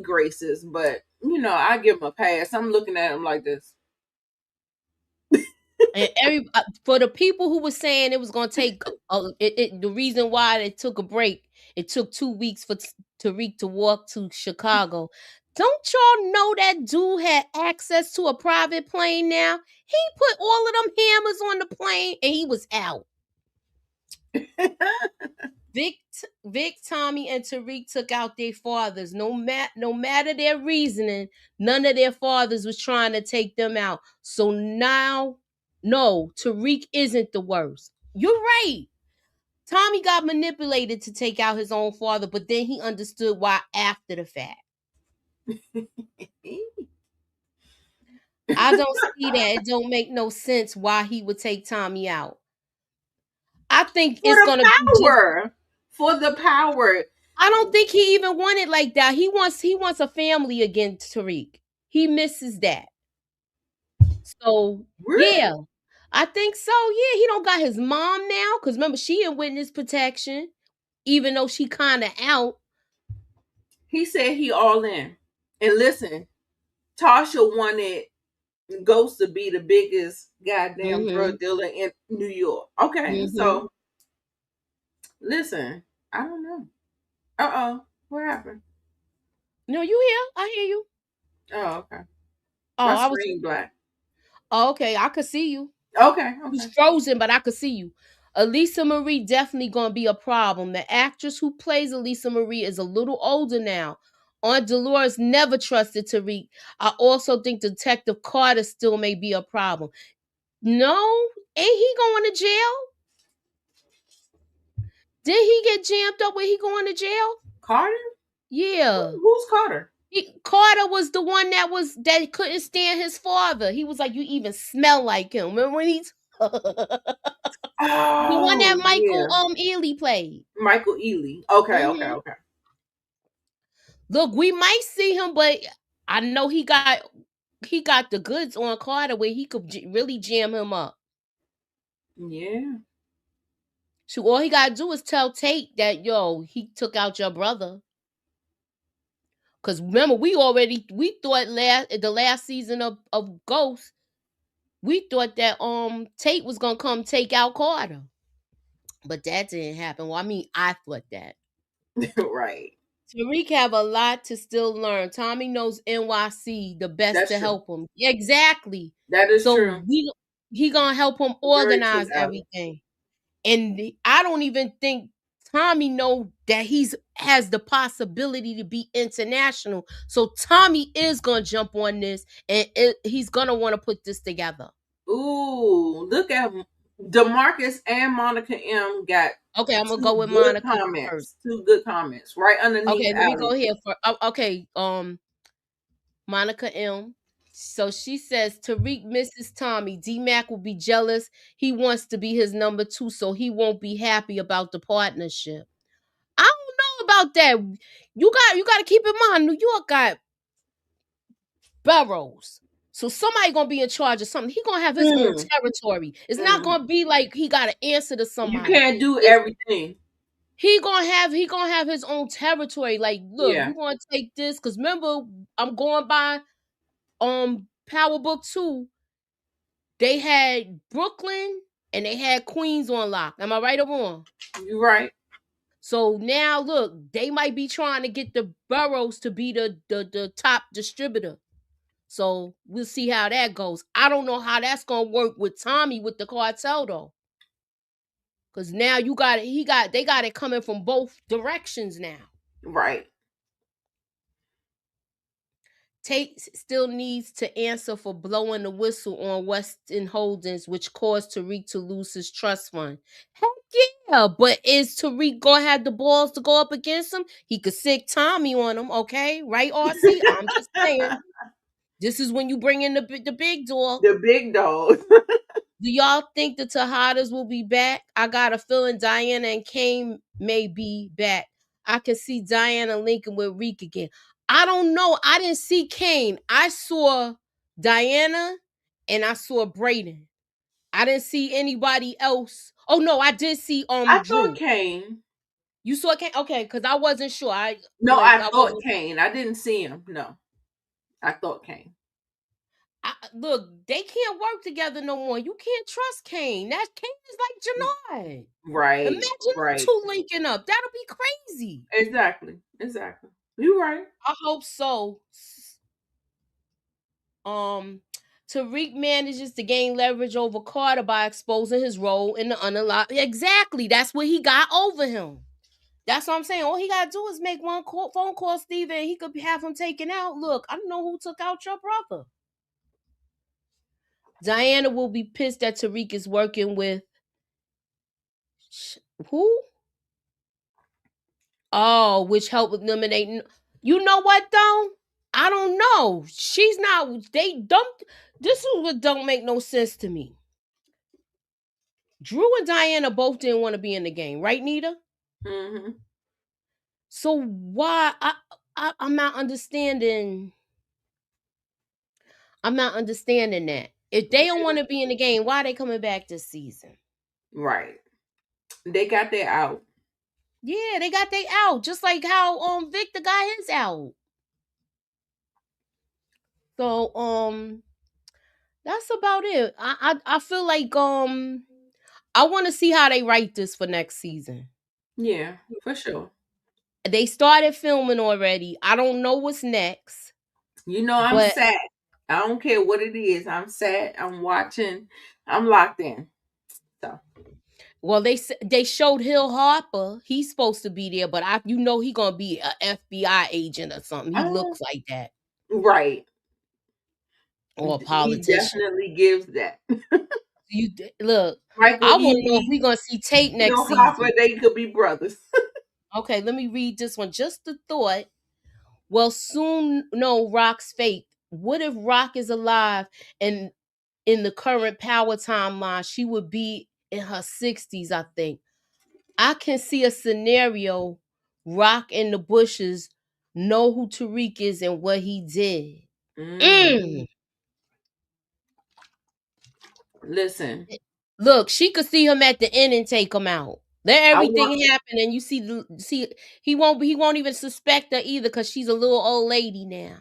graces, but I give him a pass. I'm looking at him like this. And for the people who were saying it was gonna take the reason why they took a break, it took 2 weeks for Tariq to walk to Chicago. Don't y'all know that dude had access to a private plane now? He put all of them hammers on the plane and he was out. Vic, Tommy, and Tariq took out their fathers. No matter their reasoning, none of their fathers was trying to take them out. So now, no, Tariq isn't the worst. You're right. Tommy got manipulated to take out his own father, but then he understood why after the fact. I don't see that. It don't make no sense why he would take Tommy out. I think it's gonna be just for the power. I don't think he even wanted like that. He wants a family again, Tariq. He misses that. So really? Yeah, I think so. Yeah, he don't got his mom now because remember she in witness protection, even though she kind of out. He said he all in. And listen, Tasha wanted Ghost to be the biggest goddamn drug dealer in New York. Okay, so listen, I don't know. What happened? No, you here? I hear you. Oh, okay. Oh, My screen black. Oh, okay, I could see you. Okay. It was frozen, but I could see you. Elisa Marie definitely gonna be a problem. The actress who plays Elisa Marie is a little older now. Aunt Dolores never trusted Tariq. I also think Detective Carter still may be a problem. No, ain't he going to jail? Did he get jammed up when he going to jail? Carter? Yeah. Who's Carter? Carter was the one that couldn't stand his father. He was like, you even smell like him. Remember when he's the one that Michael Ealy played. Michael Ealy. Okay. Look, we might see him, but I know he got the goods on Carter where he could really jam him up. Yeah. So all he gotta do is tell Tate that he took out your brother. Cause remember, we thought the last season of Ghost, we thought that Tate was gonna come take out Carter. But that didn't happen. Well, I mean, I thought that. Right. Tariq have a lot to still learn. Tommy knows NYC the best to help him. Exactly. That is true. He gonna help him organize everything. And I don't even think Tommy know that has the possibility to be international. So Tommy is gonna jump on this, and he's gonna want to put this together. Ooh, look at DeMarcus and Monica M got. Okay, I'm gonna go with Monica first. 2 good comments right underneath. Okay, let me go here for. Okay, Monica M. So she says Tariq misses Tommy. D-Mac will be jealous. He wants to be his number 2, so he won't be happy about the partnership. I don't know about that. You got to keep in mind, New York got boroughs. So somebody gonna be in charge of something. He gonna have his own territory. It's not gonna be like he gotta answer to somebody. You can't do everything. He gonna have his own territory. Like, look, we're gonna take this because remember, I'm going by Power Book 2. They had Brooklyn and they had Queens on lock. Am I right or wrong? You're right. So now look, they might be trying to get the boroughs to be the top distributor. So we'll see how that goes. I don't know how that's gonna work with Tommy with the cartel though. Cause now they got it coming from both directions now. Right. Tate still needs to answer for blowing the whistle on Weston Holdings, which caused Tariq to lose his trust fund. Heck yeah, but is Tariq gonna have the balls to go up against him? He could sick Tommy on him, okay? Right, RC? I'm just saying. This is when you bring in the big dog. The big dog. Do y'all think the Tejadas will be back? I got a feeling Diana and Kane may be back. I can see Diana linking with Reek again. I don't know. I didn't see Kane. I saw Diana and I saw Brayden. I didn't see anybody else. Oh no, I did see I Drew. saw Kane. You saw Kane? Okay, because I wasn't sure. I thought Kane. I didn't see him. No. I thought Kane. look, they can't work together no more. You can't trust Kane. That Kane is like Janard. Right. Imagine them Right. two linking up. That'll be crazy. Exactly. You're right. I hope so. Tariq manages to gain leverage over Carter by exposing his role in the unalive. Exactly. That's what he got over him. That's what I'm saying. All he gotta do is make one phone call, Steve, and he could have him taken out. Look, I don't know who took out your brother. Diana will be pissed that Tariq is working with who? Oh, which helped with eliminating. You know what though? I don't know. She's not. They don't. This is what don't make no sense to me. Drew and Diana both didn't want to be in the game, right, Nita? Mm-hmm. So why? I'm not understanding. I'm not understanding that. If they don't want to be in the game, why are they coming back this season? Right. They got their out. Yeah, they got their out. Just like how Victor got his out. So that's about it. I feel like I want to see how they write this for next season. Yeah, for sure. They started filming already. I don't know what's next. You know, I'm sad. I don't care what it is. I'm sad. I'm watching. I'm locked in. So, well, they showed Hill Harper. He's supposed to be there, but he gonna be an FBI agent or something. He looks like that, right? Or a politician. He definitely gives that. You look. I want to know if we're gonna see Tate next season. Harper, they could be brothers. Okay, let me read this one. Just a thought. We'll soon know Rock's fate. What if Rock is alive and in the current power timeline, she would be in her 60s, I think. I can see a scenario, Rock in the bushes know who Tariq is and what he did. Listen. Look, she could see him at the end and take him out. Let everything happen, and you see he won't even suspect her either because she's a little old lady now.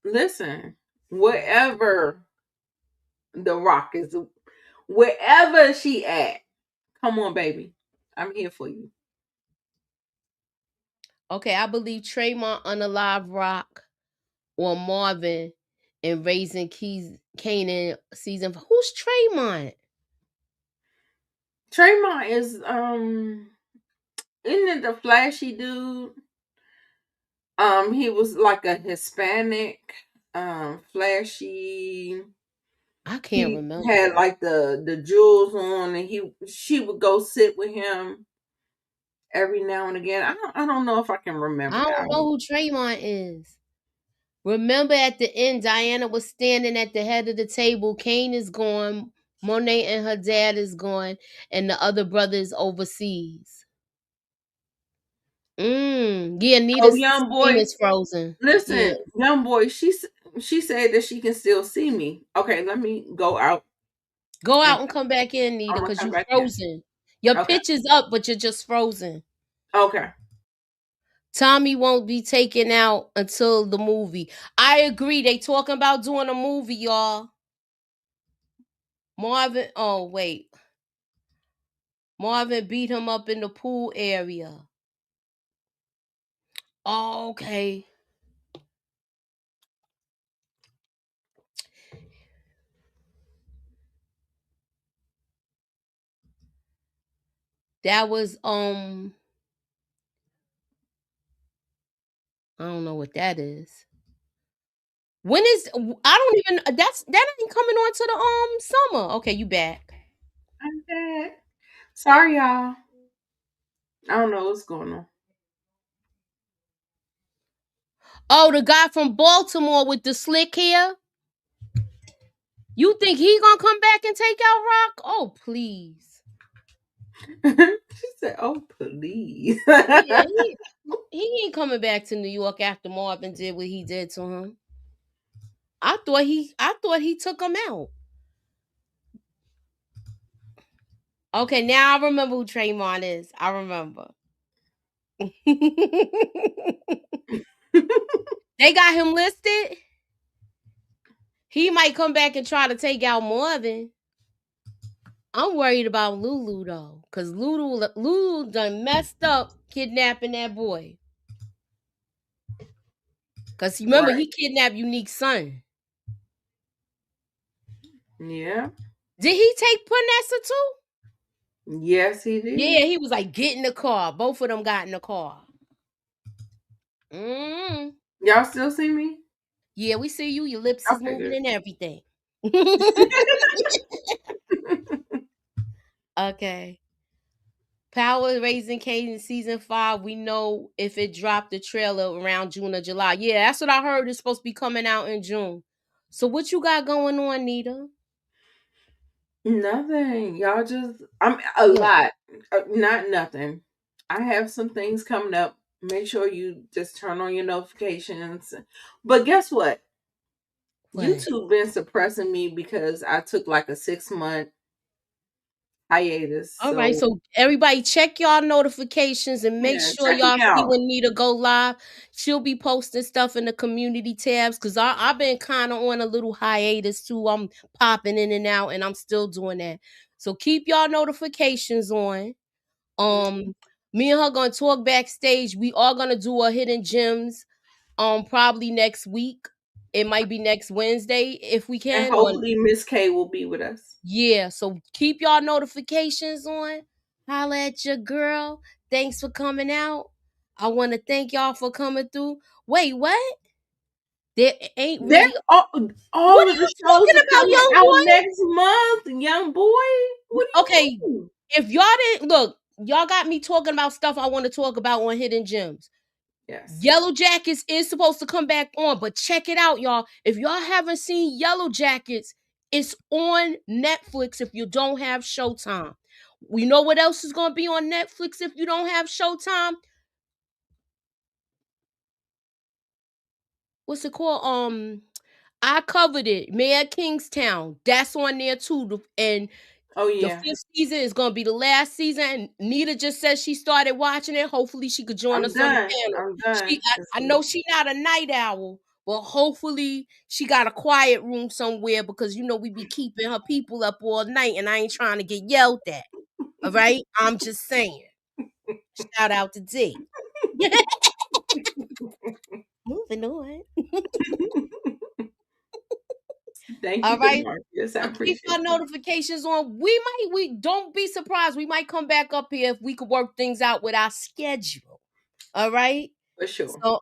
Listen, wherever the Rock is, wherever she at, come on, baby, I'm here for you. Okay, I believe Tremont unalive Rock or Marvin in Raising Kanan season. Who's Tremont? Tremont is isn't it the flashy dude? He was like a Hispanic, flashy. I can't remember. Had like the jewels on, and she would go sit with him every now and again. I don't know if I can remember. I don't know who Tremont is. Remember at the end, Diana was standing at the head of the table. Kane is gone. Monet and her dad is gone, and the other brother is overseas. Yeah, Nita's young boy is frozen. Listen, young boy, she said that she can still see me. Okay, let me go out. Go out and come back in, Nita, because you're frozen. Your pitch is up, but you're just frozen. Okay. Tommy won't be taken out until the movie. I agree. They talking about doing a movie, y'all. Marvin beat him up in the pool area. Oh, okay. That was I don't know what that is. When is that ain't coming on to the summer. Okay, you back. I'm back. Sorry, y'all. I don't know what's going on. Oh, the guy from Baltimore with the slick hair? You think he gonna come back and take out Rock? Oh, please. She said, "Oh, please." Yeah, he ain't coming back to New York after Marvin did what he did to him. I thought he took him out. Okay, now I remember who Tremont is. I remember. They got him listed. He might come back and try to take out Marvin. I'm worried about Lulu though, cause Lulu done messed up kidnapping that boy. Cause remember he kidnapped Unique's son. Yeah. Did he take Panessa too? Yes, he did. Yeah, he was like, get in the car. Both of them got in the car. Mm. Y'all still see me? Yeah, we see you. Your lips is moving and everything. Okay. Power Raising Cadence season 5. We know if it dropped the trailer around June or July. Yeah, that's what I heard. It's supposed to be coming out in June. So what you got going on, Nita? Nothing. Y'all just lot. Not nothing. I have some things coming up. Make sure you just turn on your notifications. But guess what? YouTube been suppressing me because I took like a 6-month hiatus. All right, so everybody check y'all notifications and make sure y'all see when Nita go live. She'll be posting stuff in the community tabs because I've been kind of on a little hiatus too. I'm popping in and out and I'm still doing that. So keep y'all notifications on. Me and her gonna talk backstage. We are gonna do a hidden gems probably next week. It might be next Wednesday if we can. And hopefully Miss K will be with us. Yeah, so keep y'all notifications on. Holla at your girl. Thanks for coming out. I want to thank y'all for coming through. Wait, what? There ain't really all what of are the you shows talking are about, coming young out boy? next month, young boy. What do you mean? If y'all didn't look, y'all got me talking about stuff I want to talk about on Hidden Gems. Yes. Yellow Jackets is supposed to come back on, but check it out, y'all. If y'all haven't seen Yellow Jackets, it's on Netflix if you don't have Showtime. We know what else is going to be on Netflix if you don't have Showtime. What's it called? I Covered It. Mayor of Kingstown. That's on there too. And the 5th season is going to be the last season. And Nita just said she started watching it. Hopefully she could join us on the panel. I'm done. I know she's not a night owl, but hopefully she got a quiet room somewhere because, you know, we be keeping her people up all night and I ain't trying to get yelled at. All right? I'm just saying. Shout out to D. Moving on. Thank you, all right. Yes, I appreciate keep our notifications on. We don't be surprised. We might come back up here if we could work things out with our schedule. All right. For sure. So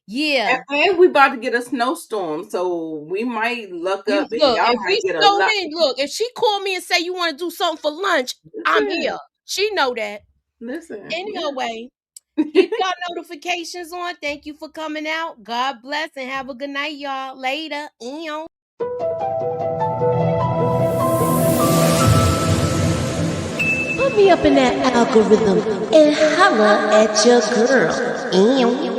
yeah. And we about to get a snowstorm, so we might luck up. Look, if she call me and say you want to do something for lunch, I'm here. She know that. Listen. Anyway, keep y'all notifications on. Thank you for coming out. God bless and have a good night, y'all. Later. Put me up in that algorithm and holla at your girl.